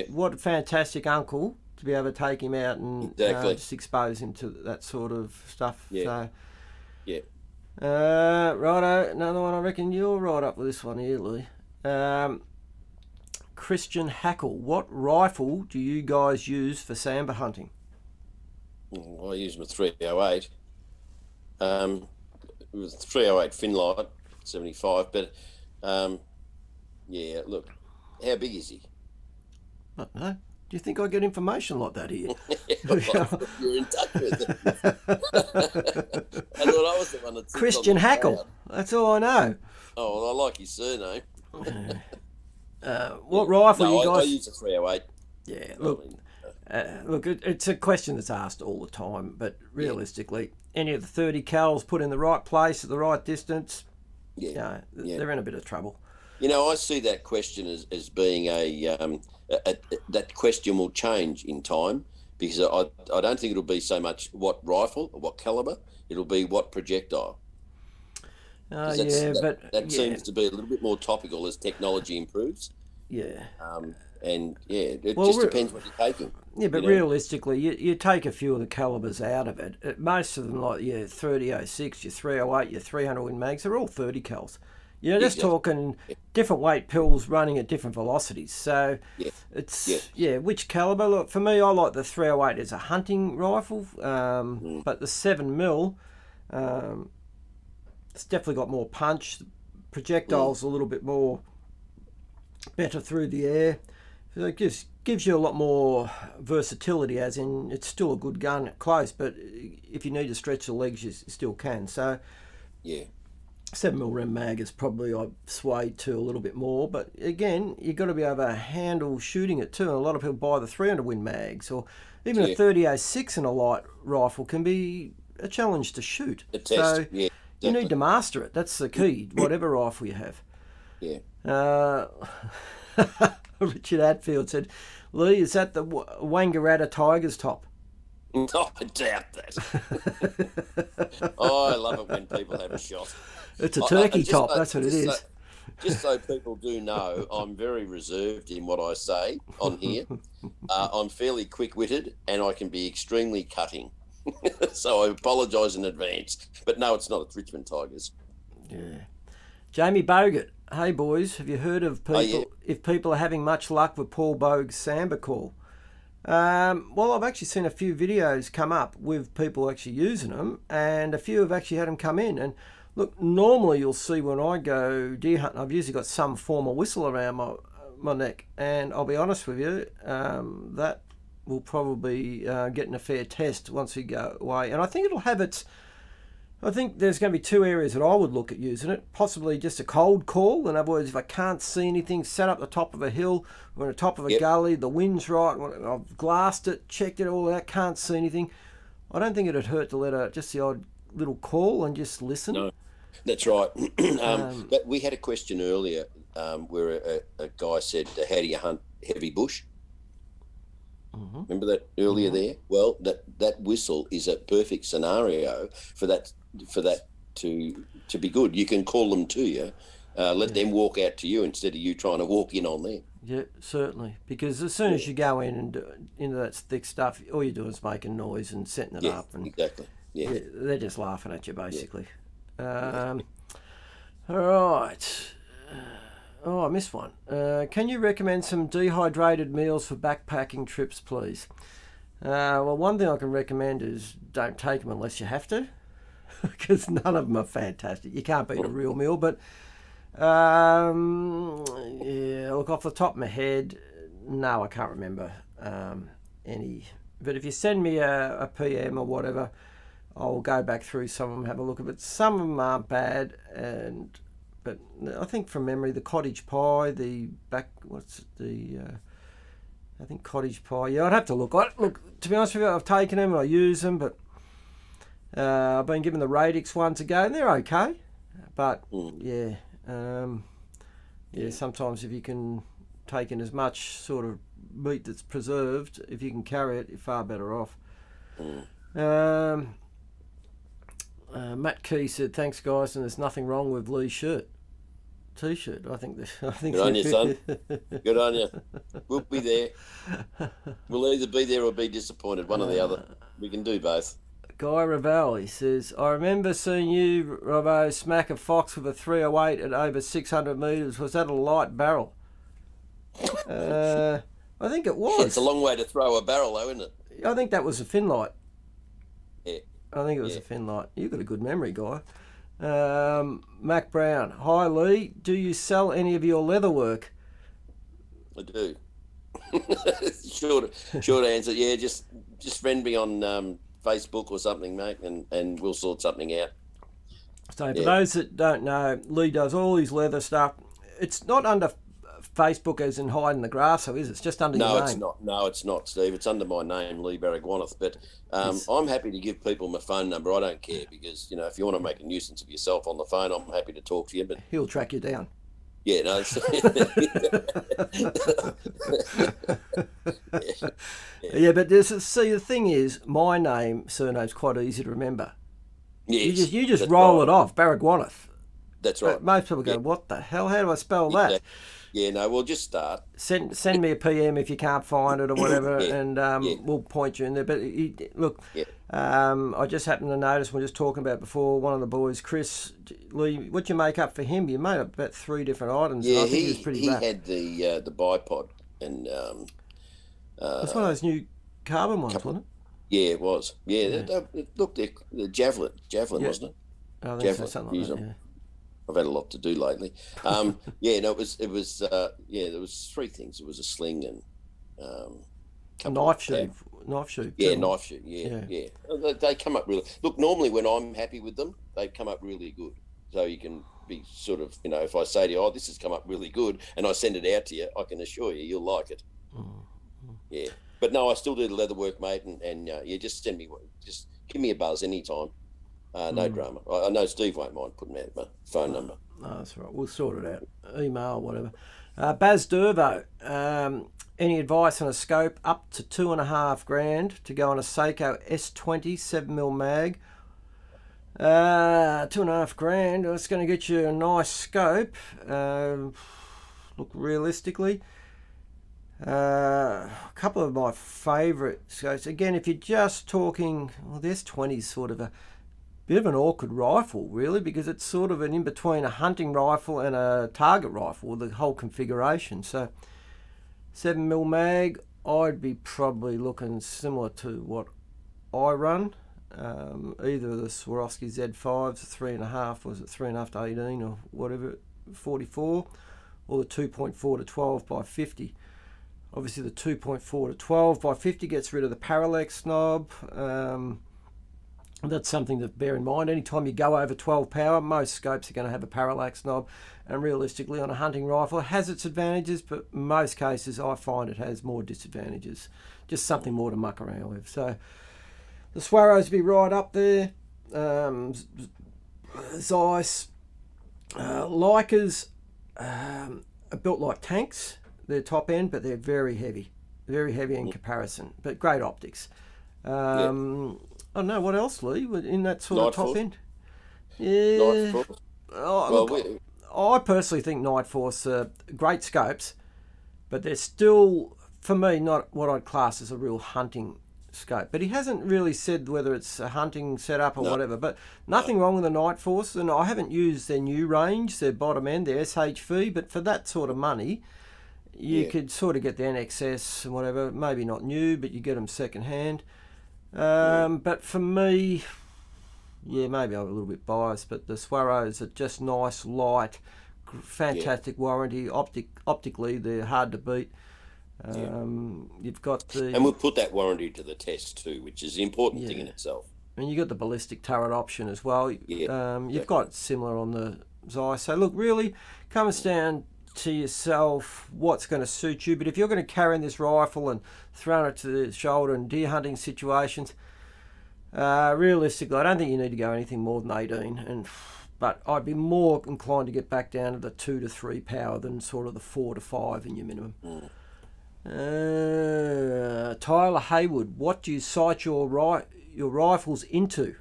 what a fantastic uncle to be able to take him out and just expose him to that sort of stuff. Yeah. So, righto, another one. I reckon you're right up with this one here, Leigh. Christian Hackle, what rifle do you guys use for sambar hunting? I use my 308. With 308 Finlight 75, but look, how big is he? I don't know. Do you think I get information like that here? You're in touch with it. I thought I was the one that Christian Hackle. That's all I know. Oh, well, I like his surname. What rifle you guys? I use a 308. Yeah, look, it's a question that's asked all the time, but realistically, any of the 30 cals put in the right place at the right distance, they're in a bit of trouble. You know, I see that question as being that question will change in time, because I don't think it'll be so much what rifle or what caliber, it'll be what projectile. That seems to be a little bit more topical as technology improves. Yeah. It just depends what you're taking. Yeah, but realistically, you take a few of the calibers out of it. Most of them, like your 30-06, your 308, your 300 Win mags, they're all 30 cals. You're just talking different weight pills running at different velocities. So which caliber? Look, for me, I like the 308 as a hunting rifle, but the 7mm, it's definitely got more punch. The projectile's a little bit more better through the air. So it gives you a lot more versatility, as in it's still a good gun at close, but if you need to stretch the legs, you still can. So 7mm Rem mag is probably I've swayed to a little bit more, but again, you've got to be able to handle shooting it too. And a lot of people buy the 300 Win mags, or even a 30-06 in a light rifle can be a challenge to shoot. A test, so you need to master it. That's the key, whatever rifle you have. Yeah. Richard Hadfield said, Leigh, is that the Wangaratta Tiger's top? I doubt that. I love it when people have a shot. It's a turkey top, that's what it is. Just so people do know, I'm very reserved in what I say on here. I'm fairly quick-witted and I can be extremely cutting. So I apologise in advance. But no, it's not. It's Richmond Tigers. Yeah. Jamie Bogut. Hey, boys, have you heard of people if people are having much luck with Paul Bogue's Samba call? Well, I've actually seen a few videos come up with people actually using them, and a few have actually had them come in. And look, normally you'll see when I go deer hunting, I've usually got some form of whistle around my neck, and I'll be honest with you, that will probably getting a fair test once we go away. And I think it'll have its... I think there's going to be 2 areas that I would look at using it. Possibly just a cold call. In other words, if I can't see anything, set up the top of a hill or on the top of a gully, the wind's right, I've glassed it, checked it all out, can't see anything. I don't think it'd hurt to let just the odd little call and just listen. No, that's right. But we had a question earlier where a guy said, how do you hunt heavy bush? Mm-hmm. Remember that earlier there? Well, that whistle is a perfect scenario for that to be good. You can call them to you Let them walk out to you instead of you trying to walk in on them. Yeah, certainly. Because as soon as you go in and into that thick stuff, all you're doing is making noise and setting it Yeah, up, and exactly. Yeah. they're just laughing at you basically. Yeah. All right. Oh, I missed one. Can you recommend some dehydrated meals for backpacking trips, please? Well, one thing I can recommend is don't take them unless you have to, because none of them are fantastic. You can't beat a real meal, but yeah, look, off the top of my head, no, I can't remember any. But if you send me a PM or whatever, I'll go back through some of them, have a look at it. Some of them aren't bad, but I think from memory, the cottage pie, I think cottage pie. Yeah, I'd have to look. Look, to be honest with you, I've taken them and I use them, but I've been given the Radix ones a go, and they're okay. But yeah, sometimes if you can take in as much sort of meat that's preserved, if you can carry it, you're far better off. Matt Key said, "Thanks, guys, and there's nothing wrong with Leigh's T-shirt. I think Good on you, son. Good on you. We'll be there. We'll either be there or be disappointed, one or the other. We can do both." Guy Ravel, he says, "I remember seeing you, Robbo, smack a fox with a 308 at over 600 metres. Was that a light barrel?" I think it was. It's a long way to throw a barrel, though, isn't it? I think that was a fin light. Yeah. I think it was a fin light. You've got a good memory, Guy. Mac Brown, hi Leigh. Do you sell any of your leather work? I do. Short answer. Yeah, just friend me on Facebook or something, mate, and we'll sort something out. So for those that don't know, Leigh does all his leather stuff. It's not under Facebook as in hiding the grass, so is it? It's just under your name. No, it's not. No, it's not, Steve. It's under my name, Leigh Baragwanath. But I'm happy to give people my phone number. I don't care because, if you want to make a nuisance of yourself on the phone, I'm happy to talk to you. But he'll track you down. Yeah, no. Yeah, but see, the thing is, my surname's quite easy to remember. Yes, you just roll it off, Baragwanath. That's right. Most people go, "What the hell? How do I spell that?" Yeah, no, we'll just start. Send me a PM if you can't find it or whatever, and we'll point you in there. But look, I just happened to notice, we were just talking about before, one of the boys, Chris, Leigh, what you make up for him? You made up about 3 different items. Yeah, I think he was pretty wrapped. Had the bipod, and it's one of those new carbon ones, wasn't it? Yeah, it was. Yeah, look, the javelin, wasn't it? I think so, something like that. Yeah. I've had a lot to do lately. It was there was 3 things. It was a sling and a knife shoot. Yeah, knife shoot. Yeah. They come up really. Look, normally when I'm happy with them, they come up really good. So you can be sort of, if I say to you, "Oh, this has come up really good," and I send it out to you, I can assure you, you'll like it. Yeah. But no, I still do the leather work, mate, and just send me just give me a buzz anytime. No drama. I know Steve won't mind putting out my phone number. No, that's right. We'll sort it out. Email, whatever. Baz Durbo, any advice on a scope up to $2,500 to go on a Seiko S20 7mm mag? $2,500. That's going to get you a nice scope. Look, realistically, a couple of my favourite scopes. Again, if you're just talking, the S20 is sort of a bit of an awkward rifle, really, because it's sort of an in between a hunting rifle and a target rifle, the whole configuration. So 7mm mag, I'd be probably looking similar to what I run. Either the Swarovski Z5s, 3.5, was it 3.5 to 18 or whatever, 44, or the 2.4 to 12 by 50. Obviously the 2.4 to 12 by 50 gets rid of the parallax knob. That's something to bear in mind. Anytime you go over 12 power, most scopes are going to have a parallax knob, and realistically on a hunting rifle it has its advantages, but most cases I find it has more disadvantages. Just something more to muck around with. So the Swaros be right up there. Zeiss, Leicas are built like tanks. They're top end, but they're very heavy in comparison, but great optics. I don't know, what else, Leigh, in that sort of top end? Yeah. I personally think Night Force are great scopes, but they're still, for me, not what I'd class as a real hunting scope. But he hasn't really said whether it's a hunting setup or whatever. But nothing wrong with the Night Force, and I haven't used their new range, their bottom end, their SHV, but for that sort of money, you could sort of get the NXS and whatever. Maybe not new, but you get them second hand. But for me, maybe I'm a little bit biased, but the Swaros are just nice, light, fantastic warranty. Optically, they're hard to beat. You've got the... And we'll put that warranty to the test too, which is the important thing in itself. And you've got the ballistic turret option as well. You've got similar on the Zeiss. So look, really comes down to yourself what's going to suit you. But if you're going to carry this rifle and throw it to the shoulder in deer hunting situations, realistically, I don't think you need to go anything more than 18. But I'd be more inclined to get back down to the 2 to 3 power than sort of the 4 to 5 in your minimum. Tyler Haywood, what do you sight your rifles into?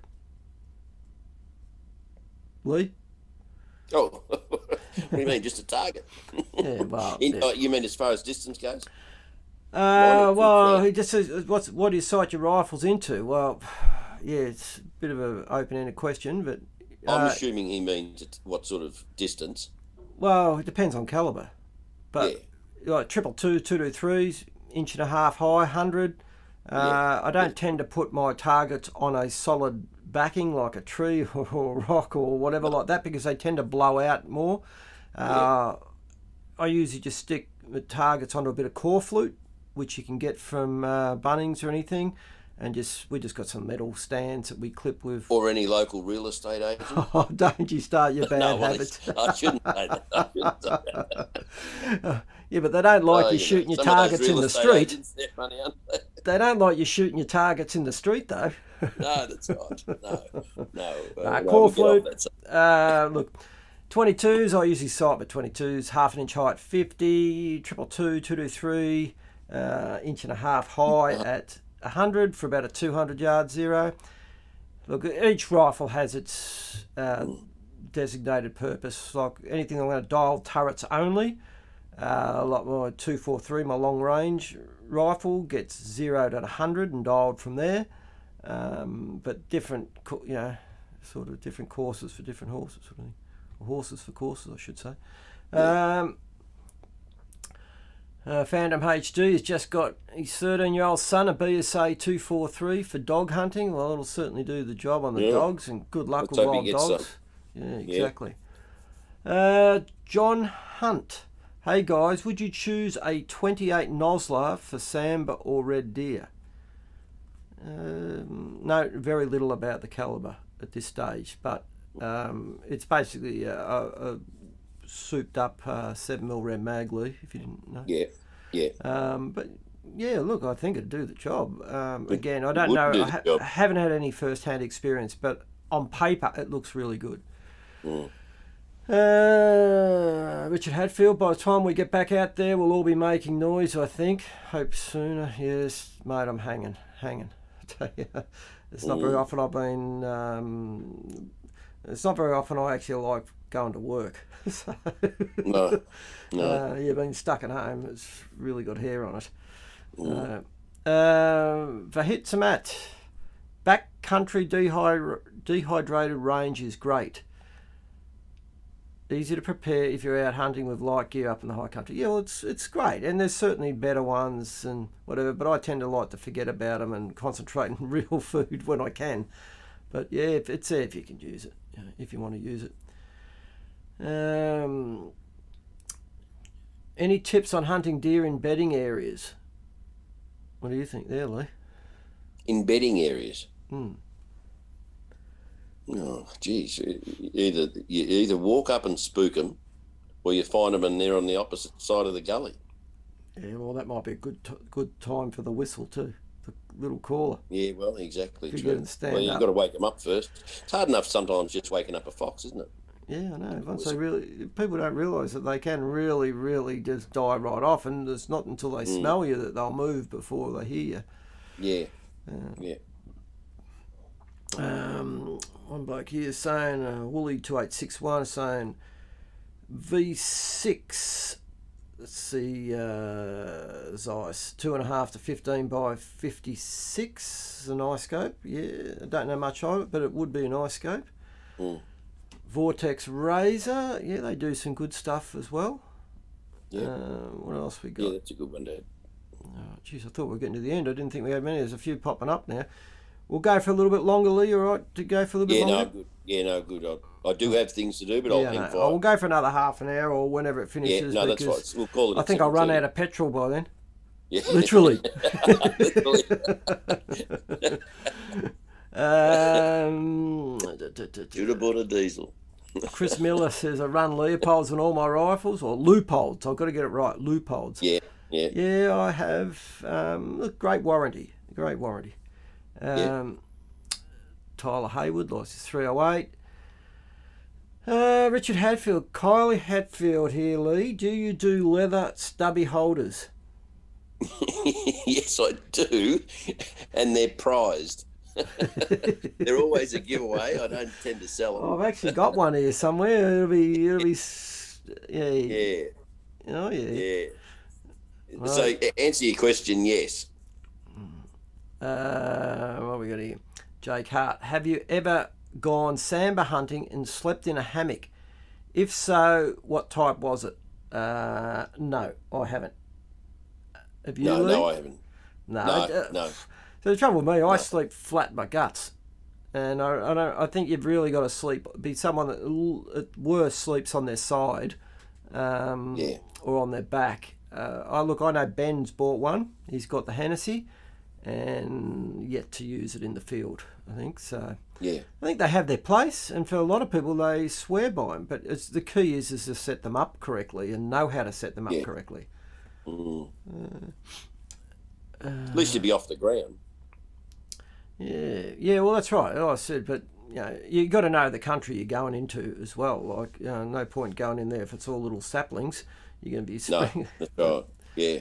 Leigh? Oh, what do you mean, just a target? You mean as far as distance goes? Well, he just says, what do you sight your rifles into? Well, it's a bit of an open-ended question, but... I'm assuming he means what sort of distance. Well, it depends on calibre. But like 222, 223s, 1.5 high, 100. I don't tend to put my targets on a solid backing like a tree or a rock or whatever like that, because they tend to blow out more. I usually just stick the targets onto a bit of core flute, which you can get from Bunnings or anything, and we just got some metal stands that we clip with. Or any local real estate agent. Oh, don't you start your bad habits. I shouldn't say that. Yeah, but they don't like you shooting your targets in the street. Agents, they're funny, aren't they? They don't like you shooting your targets in the street, though. No, that's right. No. Core flute. Look, 22s, I usually sight with 22s, 1/2 inch high at 50, 222, 223, 1.5 high at 100 for about a 200 yard zero. Look, each rifle has its designated purpose. Like anything I'm going to dial turrets only. Like my 243, my long range rifle gets 0 to 100 and dialed from there. But different, sort of different courses for different horses, sort of thing. Or horses for courses, I should say. Phantom HD has just got his 13-year-old son a BSA 243 for dog hunting. Well, it'll certainly do the job on the dogs, and good luck with wild dogs. Yeah, exactly. John Hunt. Hey guys, would you choose a 28 Nosler for Samba or Red Deer? No, very little about the calibre at this stage, but it's basically a souped up 7mm Rem Mag, Leigh, if you didn't know. But yeah, look, I think it'd do the job. Again, I don't know, I haven't had any first-hand experience, but on paper it looks really good. Richard Hadfield, by the time we get back out there, we'll all be making noise, I think. Hope sooner. Yes, mate, I'm hanging. I tell you, it's not very often it's not very often I actually like going to work. So, No. Being stuck at home, it's really got hair on it. Vahit Samat, backcountry dehydrated range is great. Easy to prepare if you're out hunting with light gear up in the high country. Yeah, well, it's great, and there's certainly better ones and whatever, but I tend to like to forget about them and concentrate on real food when I can. But yeah, if it's there, if you can use it, if you want to use it. Any tips on hunting deer in bedding areas? What do you think there, Leigh? In bedding areas? Oh, geez. You either walk up and spook them, or you find them and they're on the opposite side of the gully. Yeah, well, that might be a good time for the whistle too, the little caller. Yeah, well, exactly. True. Well, you've got to wake them up first. It's hard enough sometimes just waking up a fox, isn't it? Yeah, I know. People don't realise that they can really, really just die right off, and it's not until they smell you that they'll move before they hear you. Yeah. One bloke here saying, Woolly 2861 saying V6. Let's see, Zeiss 2.5 to 15 by 56. A nice scope. Yeah, I don't know much of it, but it would be a nice scope. Vortex Razor. Yeah, they do some good stuff as well. Yeah. What else we got? Yeah, that's a good one, Dad. Oh, geez, I thought we were getting to the end. I didn't think we had many. There's a few popping up now. We'll go for a little bit longer, Lee. All right, to go for a little bit longer? No, good. Yeah, no, good. I do have things to do, but I'll hang fire. We'll go for another half an hour or whenever it finishes. Yeah, no, that's right. We'll call it. I think I'll run out of petrol by then. Yeah. Literally. Literally. Should have bought a diesel. Chris Miller says, I run Leopolds on all my rifles, or Leupolds. I've got to get it right. Leupolds. Yeah. Yeah, I have. Look, great warranty. Great warranty. Tyler Haywood, license 308. Richard Hadfield, Kylie Hadfield here, Lee. Do you do leather stubby holders? Yes, I do, and they're prized. They're always a giveaway. I don't tend to sell them. I've actually got one here somewhere. It'll be. Yeah. Oh yeah. Right. So, answer your question, yes. What we got here? Jake Hart, have you ever gone samba hunting and slept in a hammock? If so, what type was it? No, I haven't. Have you? No, Lee? no, I haven't. No. So the trouble with me, I sleep flat in my guts, and I think you've really got to be someone that at worst sleeps on their side, or on their back. I know Ben's bought one. He's got the Hennessy, and yet to use it in the field. I think so. Yeah. I think they have their place, and for a lot of people, they swear by them. But the key is to set them up correctly and know how to set them up correctly. At least you'd be off the ground. Yeah. Well, that's right. Like I said, but you got to know the country you're going into as well. Like, no point going in there if it's all little saplings. You're going to be No, that's right. Yeah.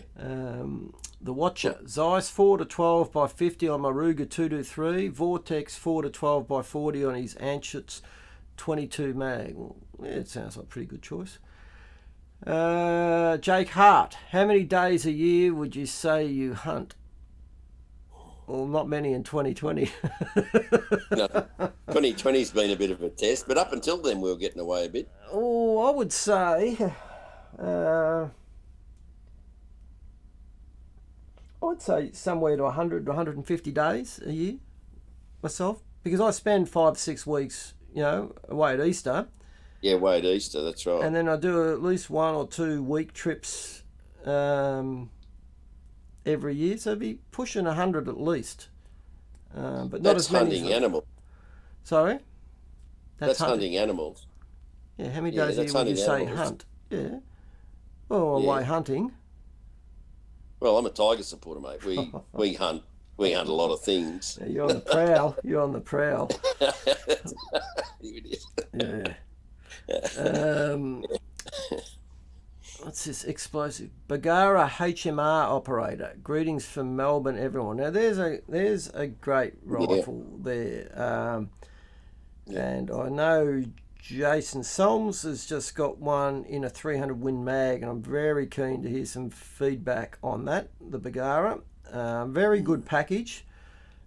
The Watcher, Zeiss 4 to 12 by 50 on my Ruger 223, Vortex 4 to 12 by 40 on his Anschutz 22 mag. Well, yeah, it sounds like a pretty good choice. Jake Hart, how many days a year would you say you hunt? Well, not many in 2020. No, 2020's been a bit of a test, but up until then we were getting away a bit. Oh, I would say... I'd say somewhere to 100 to 150 days a year myself, because I spend 5-6 weeks, away at Easter. Yeah, away at Easter, that's right. And then I do at least 1 or 2 week trips every year, so it'd be pushing 100 at least. But not as many. That's hunting animals. Sorry? That's hunting animals. Yeah, how many days a year would you say hunt? Yeah. Well, away hunting. Well, I'm a Tiger supporter, mate. We hunt a lot of things. Yeah, you're on the prowl. You're on the prowl. Yeah. What's this explosive? Bagara HMR operator. Greetings from Melbourne, everyone. Now there's a great rifle there, and I know Jason Solms has just got one in a 300 Win Mag, and I'm very keen to hear some feedback on that. The Bagara, very good package,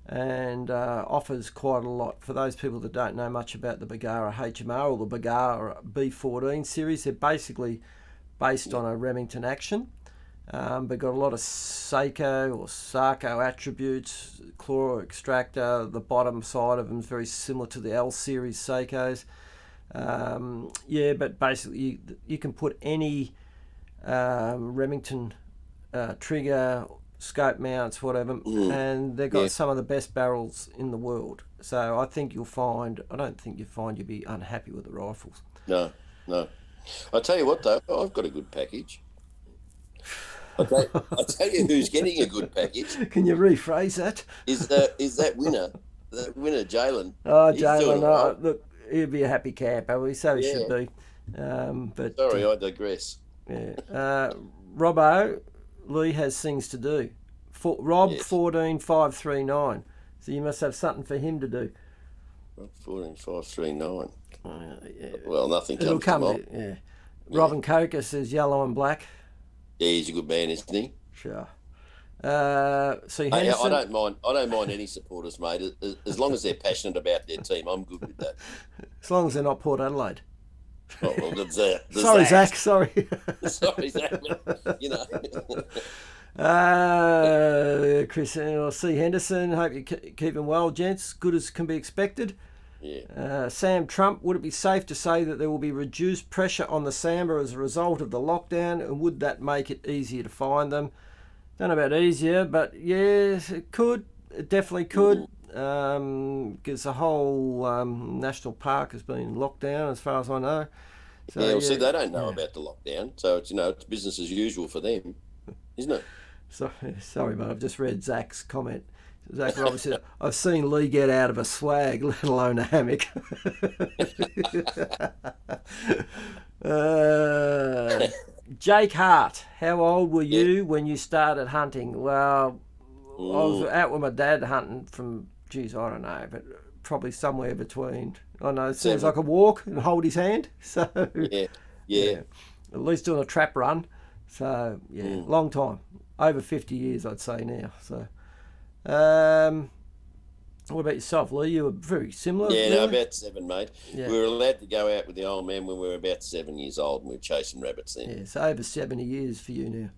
and offers quite a lot for those people that don't know much about the Bagara HMR or the Bagara B14 series. They're basically based on a Remington Action, but got a lot of Seiko or Sarco attributes. Chloro extractor, the bottom side of them is very similar to the L series Seikos. But basically you can put any Remington trigger, scope mounts, whatever, and they've got some of the best barrels in the world. So I don't think you'll be unhappy with the rifles. No. I'll tell you what though, I've got a good package. I'll tell you who's getting a good package. Can you rephrase that? Is that winner, Jalen. Oh, Jalen, look, he'll be a happy camper. So he should be. But sorry, I digress. Yeah. Robbo, Lee has things to do. Rob 14539. So you must have something for him to do. Rob 14539. Yeah. Well, nothing comes to mind. Robin Coker says yellow and black. Yeah, he's a good man, isn't he? Sure. See I Henderson. don't mind. I don't mind any supporters, mate. As long as they're passionate about their team, I'm good with that. As long as they're not Port Adelaide. Oh, well, there's Sorry, that. Zach. Sorry. Sorry, Zach. You know. Chris, I'll see Henderson. Hope you're keeping well, gents. Good as can be expected. Yeah. Sam Trump, would it be safe to say that there will be reduced pressure on the Samba as a result of the lockdown, and would that make it easier to find them? Don't know about easier, but yes, it could. It definitely could. Because the whole national park has been locked down, as far as I know. So, yeah, well, see, they don't know about the lockdown, so it's it's business as usual for them, isn't it? Sorry, but I've just read Zach's comment. Zach Roberts said, I've seen Leigh get out of a swag, let alone a hammock. Jake Hart, how old were you when you started hunting? Well, I was out with my dad hunting from, geez, I don't know, but probably somewhere between, I don't know, as soon as I could walk and hold his hand. So, yeah. At least doing a trap run. So, long time. Over 50 years, I'd say now. So, what about yourself, Leigh? You were very similar. Yeah, really? no, about 7, mate. Yeah. We were allowed to go out with the old man when we were about 7 years old, and we were chasing rabbits then. Yeah, so over 70 years for you now.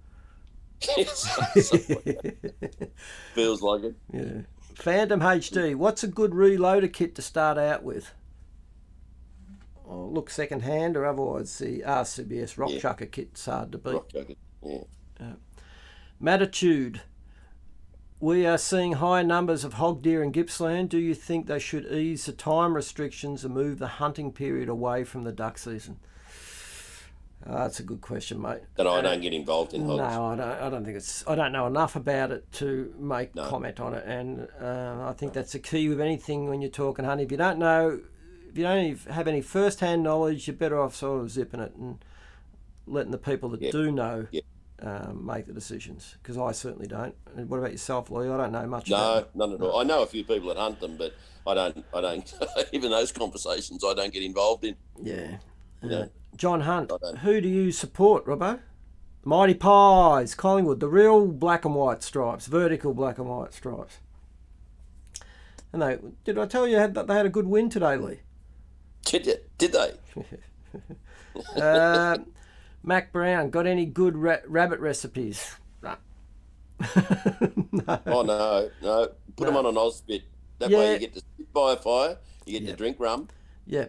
Feels like it. Yeah. Phantom HD, what's a good reloader kit to start out with? Oh, look, second hand, or otherwise the RCBS Rock Chucker kit's hard to beat. Rock Chucker, yeah. Matitude, we are seeing high numbers of hog deer in Gippsland. Do you think they should ease the time restrictions and move the hunting period away from the duck season? That's a good question, mate. And I don't get involved in hogs. No, I don't think it's. I don't know enough about it to make comment on it, and I think that's the key with anything when you're talking hunting. If you don't know, if you don't have any first-hand knowledge, you're better off sort of zipping it and letting the people that do know make the decisions. Because I certainly don't. And what about yourself, Leigh? I don't know much. No, none at all. I know a few people that hunt them, but I don't. Even those conversations, I don't get involved in. Yeah. Yeah. John Hunt, who do you support, Robbo? Mighty Pies, Collingwood, the real black and white stripes, vertical black and white stripes. And did I tell you that they had a good win today, Leigh? Did they? Mac Brown, got any good rabbit recipes? No. No. Oh, no. Put them on an Ozbit. That way you get to sit by a fire, you get to drink rum. Yeah.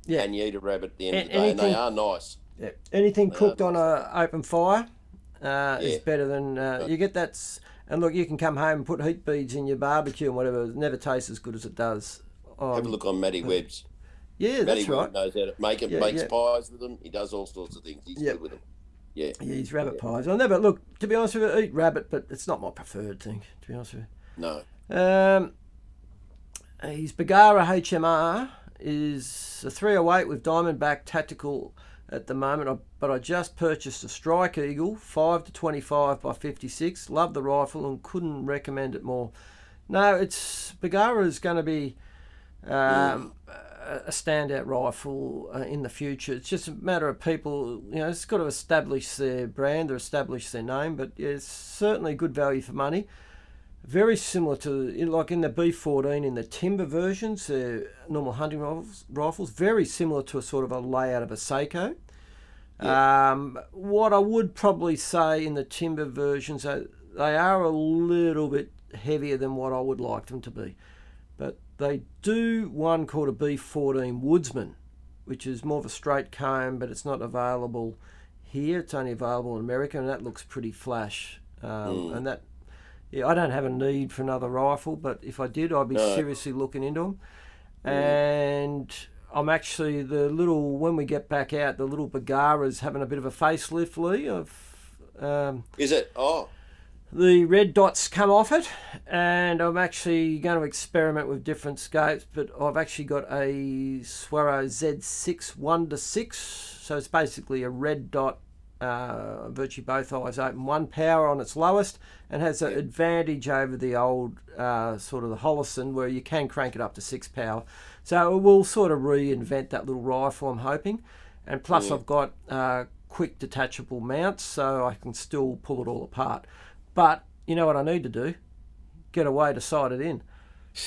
Yeah. And you eat a rabbit at the end of the day, and they are nice. Yeah. Anything cooked on an open fire is better than you get that. And look, you can come home and put heat beads in your barbecue and whatever. It never tastes as good as it does. Have a look on Matty Webb's. Yeah, Matty that's right. Webb knows how to make it. Makes pies with them. He does all sorts of things. He's good with them. Yeah. Yeah, he's rabbit pies. I'll never look. To be honest with you, eat rabbit, but it's not my preferred thing. To be honest with you. No. His Bagara HMR is a 308 with Diamondback Tactical at the moment, but I just purchased a Strike Eagle 5 to 25 by 56. Love the rifle and couldn't recommend it more. No, Bagara is going to be a standout rifle in the future. It's just a matter of people, it's got to establish their brand or establish their name, but it's certainly good value for money. Very similar to, like in the B14, in the timber versions, they're normal hunting rifles, very similar to a sort of a layout of a Seiko. Yeah. What I would probably say in the timber versions, they are a little bit heavier than what I would like them to be. But they do one called a B14 Woodsman, which is more of a straight comb, but it's not available here. It's only available in America, and that looks pretty flash. And that... Yeah, I don't have a need for another rifle, but if I did, I'd be seriously looking into them. And I'm actually when we get back out, the little Bagara's having a bit of a facelift, Leigh. Is it? Oh. The red dots come off it, and I'm actually going to experiment with different scopes, but I've actually got a Swaro Z6 1:6, so it's basically a red dot. Virtually both eyes open, 1 power on its lowest, and has an advantage over the old sort of the Holliston, where you can crank it up to 6 power. So it will sort of reinvent that little rifle, I'm hoping. And plus I've got quick detachable mounts, so I can still pull it all apart. But you know what I need to do? Get a way to sight it in.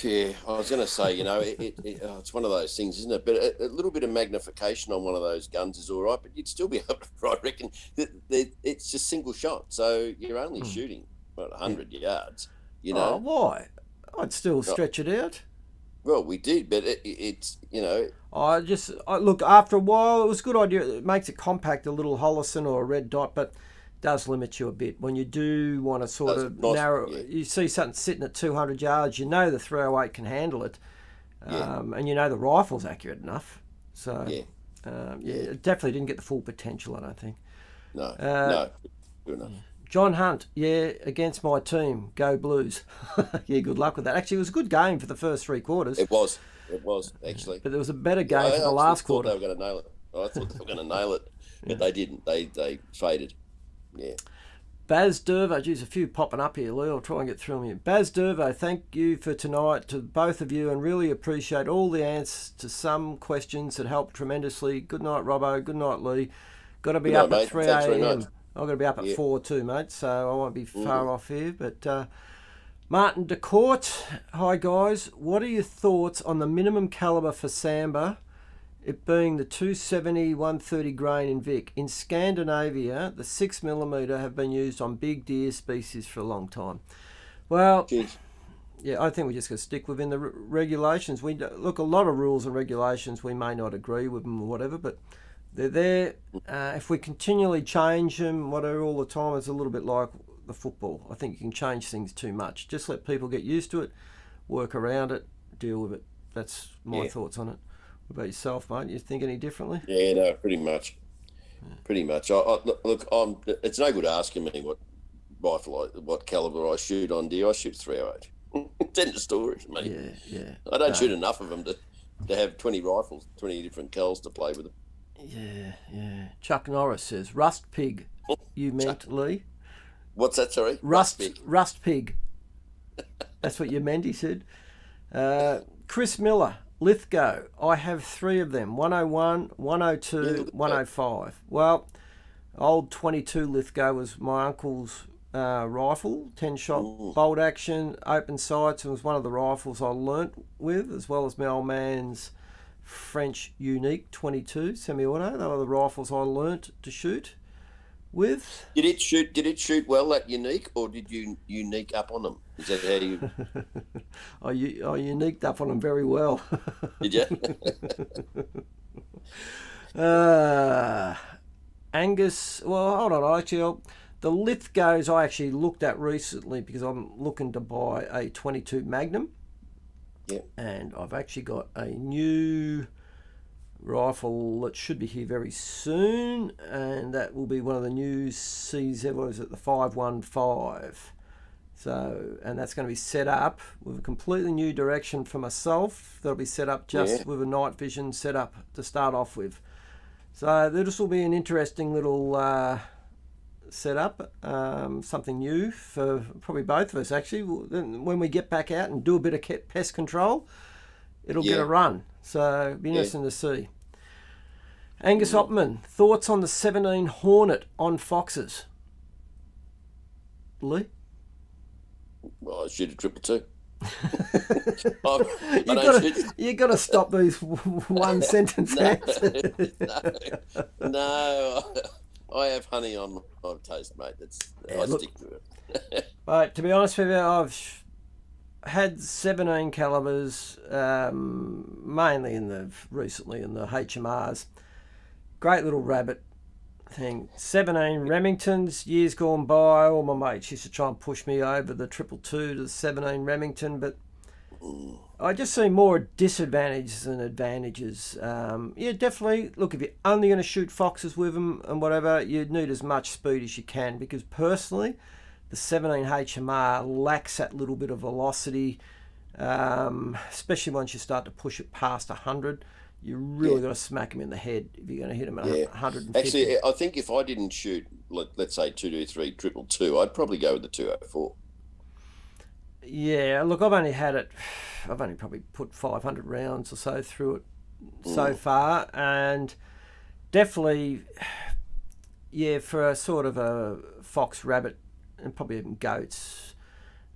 Yeah, I was going to say, it's one of those things, isn't it? But a little bit of magnification on one of those guns is all right, but you'd still be able to, I reckon, it's just single shot. So you're only shooting, 100 yards, Oh, why? I'd still stretch it out. Well, we did, but it's. Look, after a while, it was a good idea. It makes it compact, a little Holliston or a red dot, but does limit you a bit when you do want to sort of narrow. Yeah. You see something sitting at 200 yards, you know the 308 can handle it, and you know the rifle's accurate enough. So it definitely didn't get the full potential, I don't think. No, good enough. John Hunt, against my team, go Blues. Good luck with that. Actually, it was a good game for the first 3 quarters. It was actually. But there was a better game for the last quarter. They were going to nail it. I thought they were going to nail it, but they didn't. They faded. Yeah. Baz Dervo, geez, a few popping up here, Leigh. I'll try and get through them here. Baz Dervo, thank you for tonight to both of you, and really appreciate all the answers to some questions that helped tremendously. Good night, Robbo. Good night, Leigh. Got to be up at 3 a.m. I've got to be up at 4 too, mate, so I won't be far off here. But Martin DeCourt, hi guys. What are your thoughts on the minimum calibre for Samba, it being the 270 130 grain in Vic? In Scandinavia, the 6mm have been used on big deer species for a long time. Well, I think we're just going to stick within the regulations. We look, a lot of rules and regulations, we may not agree with them or whatever, but they're there. If we continually change them, whatever, all the time, it's a little bit like the football. I think you can change things too much. Just let people get used to it, work around it, deal with it. That's my thoughts on it. What about yourself, mate? You think any differently? Yeah, no, pretty much. Pretty much. It's no good asking me what calibre I shoot on deer. I shoot 308. It's in the storage, mate. Yeah. I don't shoot enough of them to have 20 rifles, 20 different cals to play with them. Yeah. Chuck Norris says, rust pig. You meant, Leigh? What's that, sorry? Rust pig. That's what you meant, he said. Chris Miller, Lithgow. I have 3 of them, 101, 102, 105. Well, old 22 Lithgow was my uncle's rifle, 10-shot bolt action, open sights, and was one of the rifles I learnt with, as well as my old man's French Unique 22 semi-auto. They were the rifles I learnt to shoot with. Did it shoot well, that Unique, or did you unique up on them? Is that how you? I uniqued up on them very well. Did you? Angus, well, hold on. Actually, the Lithgows I actually looked at recently because I'm looking to buy a 22 Magnum. Yep. And I've actually got a new rifle that should be here very soon, and that will be one of the new CZ, what is it, the 515. So, and that's going to be set up with a completely new direction for myself. That'll be set up just with a night vision setup to start off with. So this will be an interesting little setup, something new for probably both of us actually. When we get back out and do a bit of pest control, it'll get a run. So it'll be interesting to see. Angus Opman, thoughts on the 17 Hornet on foxes? Leigh? Well, I shoot a 222. You got to stop these one sentence answers. No. I have honey on my toast, mate. I stick to it. Right, to be honest with you, I've had 17 calibers, mainly recently in the HMRs. Great little rabbit thing. 17 Remingtons, years gone by. All my mates used to try and push me over the 222 to the 17 Remington, but I just see more disadvantages than advantages. Definitely. Look, if you're only going to shoot foxes with them and whatever, you need as much speed as you can, because personally, the 17 HMR lacks that little bit of velocity, especially once you start to push it past 100. You really got to smack them in the head if you're going to hit them at 150. Actually, I think if I didn't shoot, let's say 223 222, I'd probably go with the 204. Yeah, look, I've only probably put 500 rounds or so through it so far, and definitely, yeah, for a sort of a fox, rabbit, and probably even goats.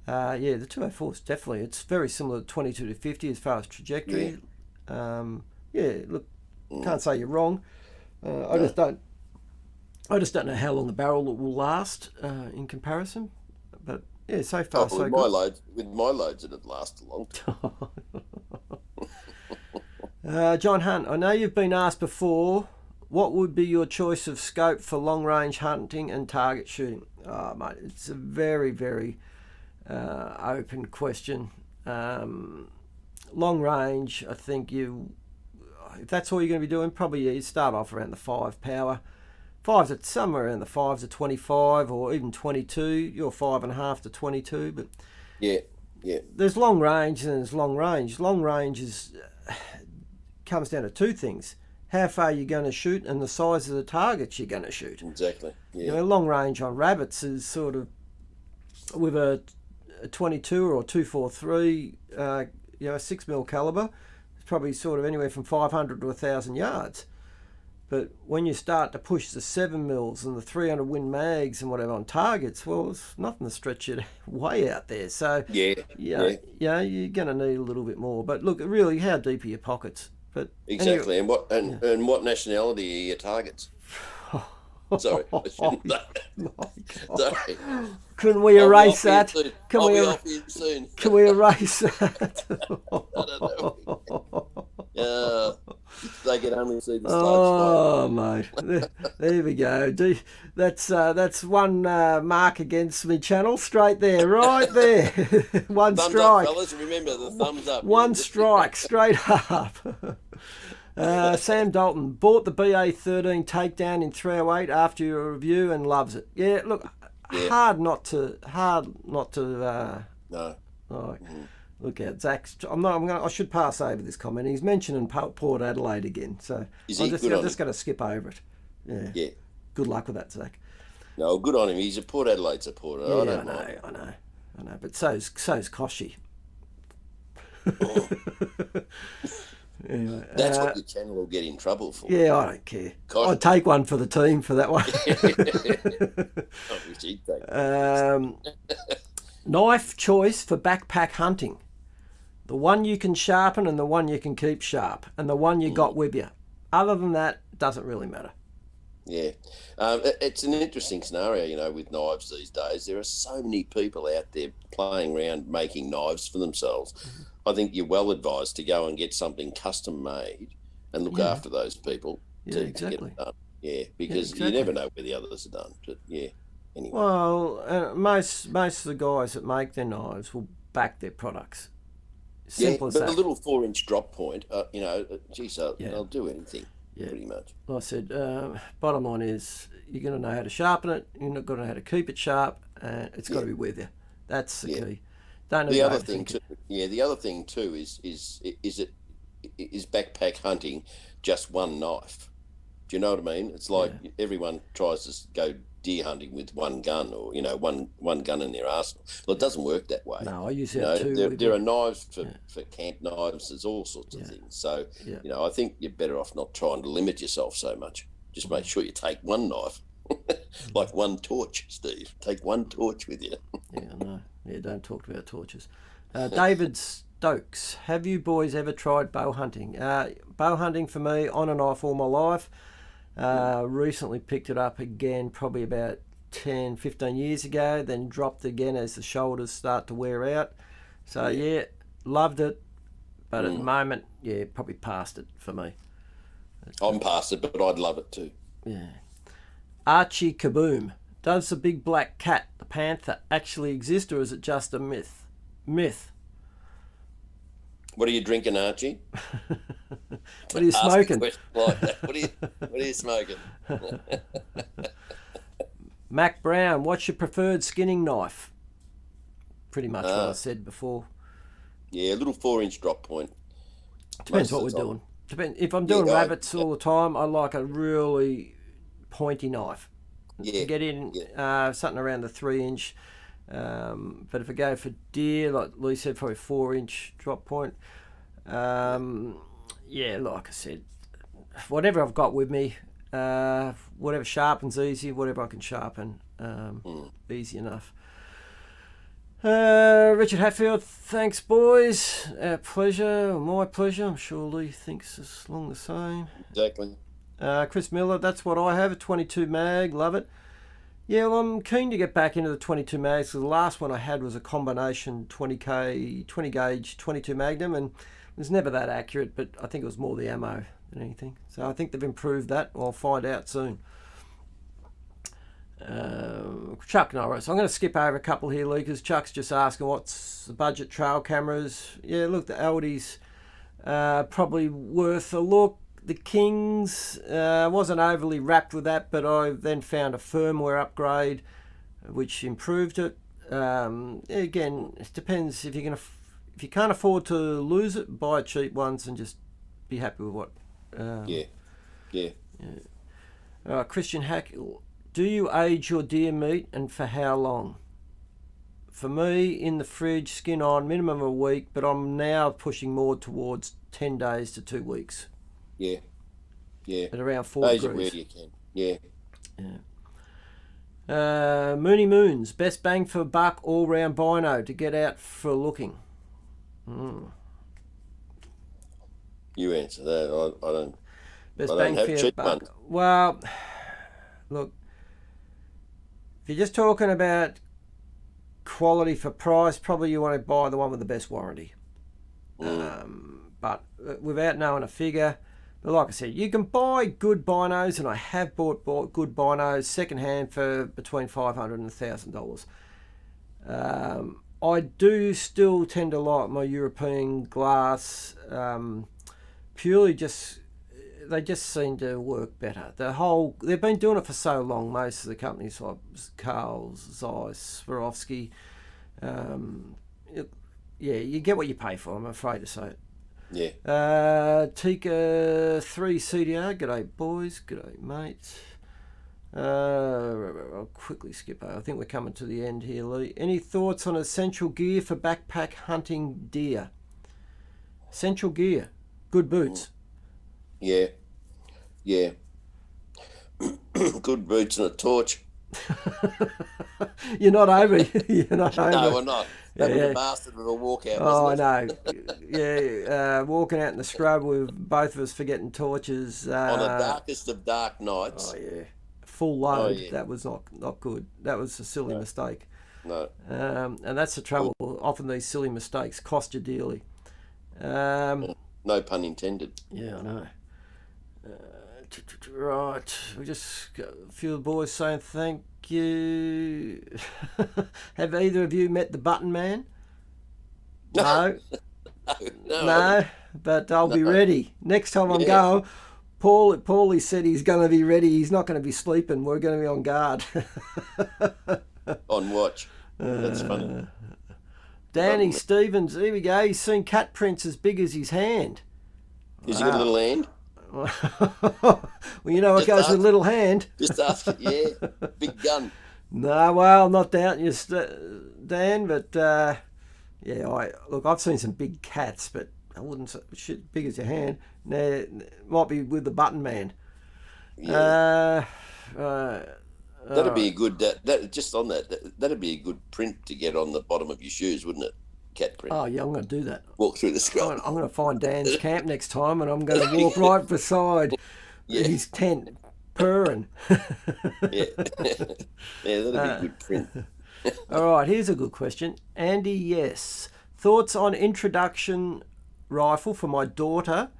Yeah, the 204 is definitely, it's very similar to 22 to 50 as far as trajectory. Yeah, look, can't say you're wrong. I just don't know how long the barrel will last in comparison. But yeah, so far so with good. With my loads, it'd last a long time. John Hunt, I know you've been asked before, what would be your choice of scope for long range hunting and target shooting? Oh, mate, it's a very, very open question. Long range, I think if that's all you're going to be doing, probably you start off around the 5 power. Fives at somewhere around the 5s at 25 or even 22. You're 5.5 to 22, but yeah. There's long range and there's long range. Long range comes down to two things: how far you're going to shoot and the size of the targets you're going to shoot. Exactly. Yeah. You know, long range on rabbits is sort of with a 22 or 243, a 6mm caliber. It's probably sort of anywhere from 500 to 1,000 yards. But when you start to push the 7mm and the 300 Win mags and whatever on targets, well, it's nothing to stretch it way out there. So yeah, you're going to need a little bit more. But look, really, how deep are your pockets? But exactly, and what nationality are your targets? Sorry, I shouldn't know. Sorry. Couldn't we erase that? I'll be off you soon. Can we erase that? I don't know. They can only see the slopes. Oh, mate. There we go. That's one mark against me channel. Straight there. Right there. One thumbs strike. Up, fellas. Remember the thumbs up. One strike. Straight up. Sam Dalton bought the BA13 takedown in 308 after your review and loves it. Yeah, look, hard not to. No. Look out, Zach. I should pass over this comment. He's mentioning Port Adelaide again, so I'm just going to skip over it. Yeah. Good luck with that, Zach. No, good on him. He's a Port Adelaide supporter. Yeah, I know. But so's Koshy. Oh. Anyway, that's what your channel will get in trouble for. Yeah, I don't care. I'd take one for the team for that one. I wish he'd take Knife choice for backpack hunting. The one you can sharpen and the one you can keep sharp and the one you got with you. Other than that, it doesn't really matter. Yeah. It's an interesting scenario, with knives these days. There are so many people out there playing around making knives for themselves. Mm-hmm. I think you're well advised to go and get something custom made and look after those people to get it done. Yeah, because you never know where the others are done. But anyway. Well, most of the guys that make their knives will back their products. Simple as that. A little 4-inch drop point, they'll do anything. Yeah. Pretty much. Like I said, bottom line is you're going to know how to sharpen it. You're not going to know how to keep it sharp, and it's got to be with you. That's the key. Don't the other thing too. Yeah, the other thing too is backpack hunting just one knife. Do you know what I mean? It's like everyone tries to go deer hunting with one gun, or one gun in their arsenal. Well, it doesn't work that way. No, I use that too. There are knives for camp knives. There's all sorts of things. So I think you're better off not trying to limit yourself so much. Just make sure you take one knife, like one torch, Steve. Take one torch with you. Yeah, I know. Yeah, don't talk about torches. David Stokes, have you boys ever tried bow hunting? Bow hunting for me, on and off all my life. Recently picked it up again probably about 10, 15 years ago, then dropped again as the shoulders start to wear out. So, loved it. But at the moment, probably past it for me. I'm past it, but I'd love it too. Yeah. Archie Kaboom. Does the big black cat, the panther, actually exist, or is it just a myth? What are you drinking, Archie? What are you smoking? Like that. What are you smoking? Mac Brown, what's your preferred skinning knife? Pretty much what I said before. Yeah, a little 4-inch drop point. Depends what we're doing. If I'm doing rabbits all the time, I like a really pointy knife. To get in something around the 3-inch. But if I go for deer, like Leigh said, probably 4-inch drop point. Like I said, whatever I've got with me, Whatever sharpens easy, whatever I can sharpen, easy enough. Richard Hatfield, thanks boys. Our pleasure, my pleasure. I'm sure Leigh thinks it's along the same. Exactly. Chris Miller, that's what I have, a 22 mag, love it. Yeah, well, I'm keen to get back into the 22 mags. The last one I had was a combination 20 gauge 22 Magnum, and it was never that accurate, but I think it was more the ammo than anything. So I think they've improved that. I'll find out soon. Chuck Norris. I'm going to skip over a couple here, Leigh, because Chuck's just asking what's the budget trail cameras. Yeah, look, the Aldi's probably worth a look. The Kings, wasn't overly wrapped with that, but I then found a firmware upgrade which improved it. Again, it depends if you can't afford to lose it, buy cheap ones and just be happy with what. Yeah. Christian Hack. Do you age your deer meat and for how long? For me, in the fridge, skin on, minimum of a week, but I'm now pushing more towards 10 days to 2 weeks. Yeah. At around 4 age degrees. it where you can. Yeah. Mooney Moons, best bang for buck all round bino to get out for looking. You answer that. I don't. Best I bang don't for have your cheap buck. ones. Well, look, if you're just talking about quality for price, probably you want to buy the one with the best warranty. But without knowing a figure, but like I said, you can buy good binos, and I have bought good binos second hand for between $500 and $1,000. I do still tend to like my European glass, purely just they just seem to work better. They've been doing it for so long. Most of the companies like Carl Zeiss, Swarovski, you get what you pay for. I'm afraid to say it. Yeah. Tika 3 CDR. G'day boys. G'day mates. I'll quickly skip over. I think we're coming to the end here, Leigh. Any thoughts on essential gear for backpack hunting deer? Essential gear. Good boots. Yeah. Good boots and a torch. You're not over. You're not over. No, we're not. That was Yeah. a bastard of a walkout, Oh, I wasn't it? know. Yeah, walking out in the scrub with both of us forgetting torches. On the darkest of dark nights. Oh, yeah. Full load. Oh, yeah. That was not good. That was a silly mistake. No. And that's the trouble. Often these silly mistakes cost you dearly. No pun intended. Yeah, I know. Right. We just got a few of the boys saying thank you. Have either of you met the Button Man? No. No, but I'll be ready. Next time I'm going, Paulie said he's going to be ready. He's not going to be sleeping. We're going to be on guard. On watch. That's funny. Danny Stevens, here we go. He's seen cat prints as big as his hand. Is he got a little hand? Well, you know what goes with a little hand. Just ask it, yeah. Big gun. No, well, not doubting you, Dan, but I've seen some big cats, but I wouldn't say shit big as your hand. Now, might be with the Button Man. Yeah. That'd be a good. That'd be a good print to get on the bottom of your shoes, wouldn't it? Cat print. Oh yeah, I'm going to do that. Walk through the scrub. I'm going to find Dan's camp next time, and I'm going to walk right beside his tent, purring. Yeah, that'd be a good print. All right, here's a good question. Andy, yes. Thoughts on introduction rifle for my daughter?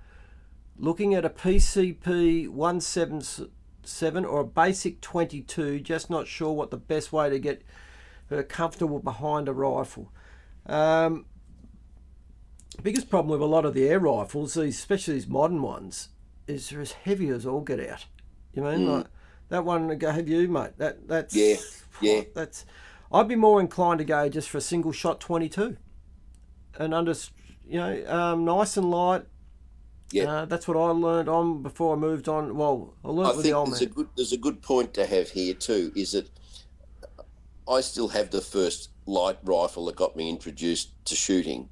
Looking at a PCP 177 or a basic 22, just not sure what the best way to get her comfortable behind a rifle. Biggest problem with a lot of the air rifles, especially these modern ones, is they're as heavy as all get out. You mean like that one? Go have you, mate? That's yeah. That's. I'd be more inclined to go just for a single shot 22, and nice and light. Yeah, that's what I learned on before I moved on. Well, I learned with the old man. There's a good point to have here too. Is that I still have the first light rifle that got me introduced to shooting,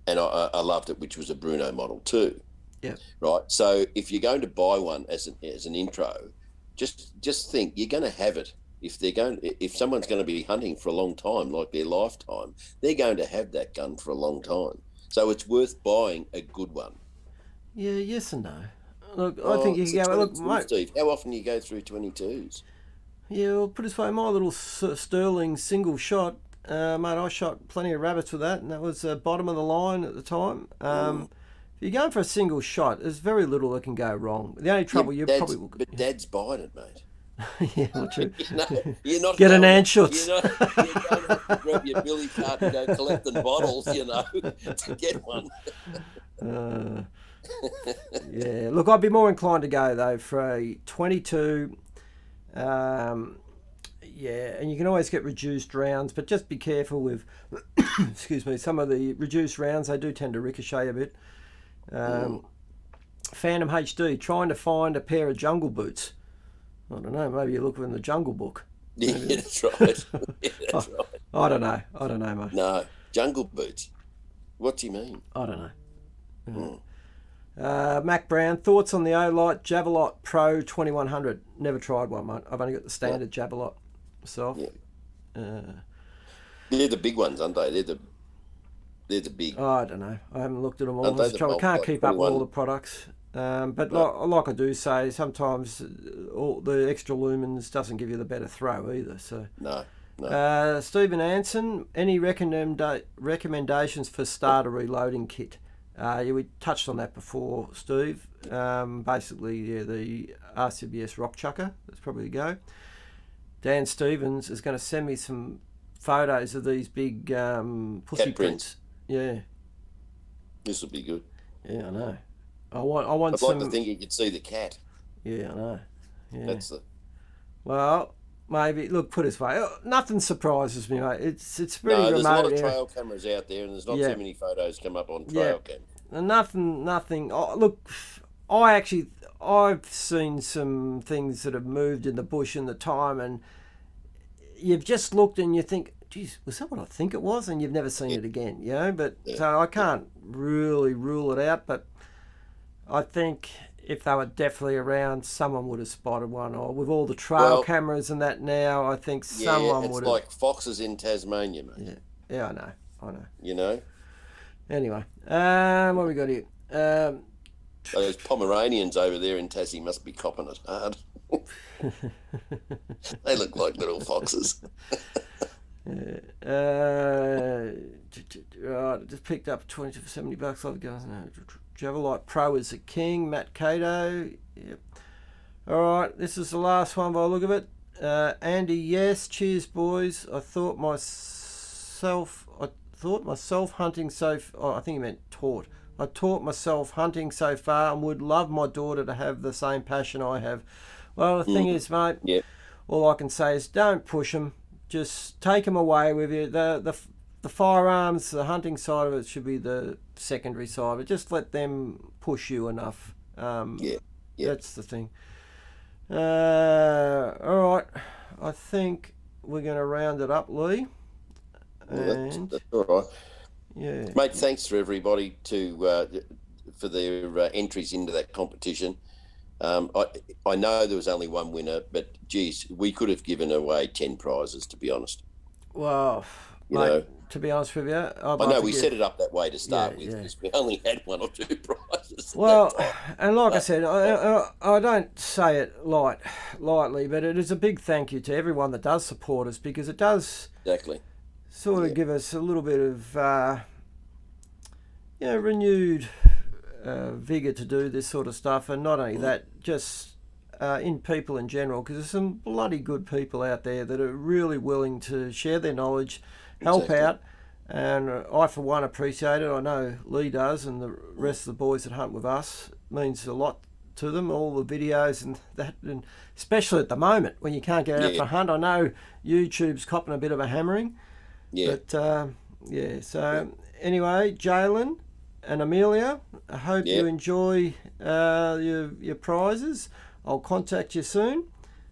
and I loved it, which was a Bruno Model 2. Yeah. Right. So if you're going to buy one as an intro, just think you're going to have it. If someone's going to be hunting for a long time, like their lifetime, they're going to have that gun for a long time. So it's worth buying a good one. Yeah, yes and no. Look, I Oh, think you it's can a go, look, 22, mate. Steve. How often do you go through 22s? Yeah, well, put it this way, my little Sterling single shot, mate, I shot plenty of rabbits with that, and that was bottom of the line at the time. If you're going for a single shot, there's very little that can go wrong. The only trouble you probably will... But Dad's buying it, mate. Yeah, well, true. You're not Get an going, Anschutz. you don't have to grab your billy cart and go collecting bottles, to get one. Yeah, look, I'd be more inclined to go, though, for a 22. Yeah, and you can always get reduced rounds, but just be careful with, excuse me, some of the reduced rounds, they do tend to ricochet a bit. Phantom HD, trying to find a pair of jungle boots. I don't know, maybe you look in the Jungle Book. Yeah, that's right. Yeah, that's right. I don't know, mate. No, jungle boots. What do you mean? I don't know. Mac Brown, thoughts on the Olight Javelot Pro 2100? Never tried one, mate. I've only got the standard Javelot myself. Yeah. They're the big ones, aren't they? They're the big. Oh, I don't know. I haven't looked at them all. I Can't keep up with all the products. But like I do say, sometimes all the extra lumens doesn't give you the better throw either. So No. Stephen Anson, any recommendations for starter reloading kit? Yeah, we touched on that before, Steve. Basically, yeah, the RCBS Rock Chucker. That's probably the go. Dan Stevens is going to send me some photos of these big pussy prints. Yeah. This will be good. Yeah, I know. I want I'd some... like to think you could see the cat. Yeah, I know. Yeah. That's the... Well, maybe... Look, put it this way. Nothing surprises me, mate. It's pretty remote. There's a lot of trail cameras out there, and there's not too many photos come up on trail cam. Nothing. Oh, look, I've seen some things that have moved in the bush in the time, and you've just looked and you think, geez, was that what I think it was? And you've never seen it again, But so I can't really rule it out, but I think if they were definitely around, someone would have spotted one. Or with all the trail cameras and that now, I think someone would have. It's like foxes in Tasmania, mate. Yeah, I know. Anyway, what have we got here? Those Pomeranians over there in Tassie must be copping it hard. They look like little foxes. Right, I just picked up 20 for $70. I've got Javelite Pro is the king. Matt Cato. Yep. All right, this is the last one by the look of it. Andy, yes, cheers, boys. I thought myself hunting so. I think he meant taught. I taught myself hunting so far and would love my daughter to have the same passion I have. Well, the thing is, mate, all I can say is don't push them. Just take them away with you. The firearms, the hunting side of it should be the secondary side, but just let them push you enough. That's the thing. All right. I think we're going to round it up, Leigh. That's all right. Yeah, mate. Thanks for everybody for their entries into that competition. I know there was only one winner, but geez, we could have given away 10 prizes, to be honest. Well, mate, to be honest with you, I know we set it up that way to start with, because we only had 1 or 2 prizes. Well, and like I said, I don't say it lightly, but it is a big thank you to everyone that does support us, because it does sort of give us a little bit of renewed vigour to do this sort of stuff, and not only that, just in people in general, because there's some bloody good people out there that are really willing to share their knowledge, help out, and I for one appreciate it. I know Leigh does, and the rest of the boys that hunt with us, means a lot to them, all the videos and that, and especially at the moment when you can't get out for a hunt. I know YouTube's copping a bit of a hammering, but so anyway, Jalen and Amelia, I hope you enjoy your prizes. I'll contact you soon.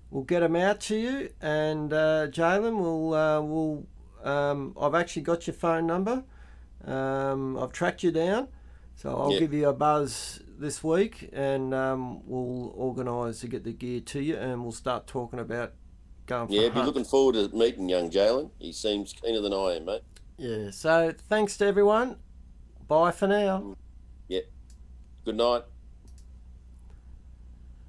We'll get them out to you, and Jalen, we'll I've actually got your phone number. I've tracked you down, so I'll give you a buzz this week, and we'll organise to get the gear to you, and we'll start talking about going for Yeah, a be hunt. looking forward to meeting young Jalen. He seems keener than I am, mate. Yeah, so thanks to everyone. Bye for now. Yeah. Good night.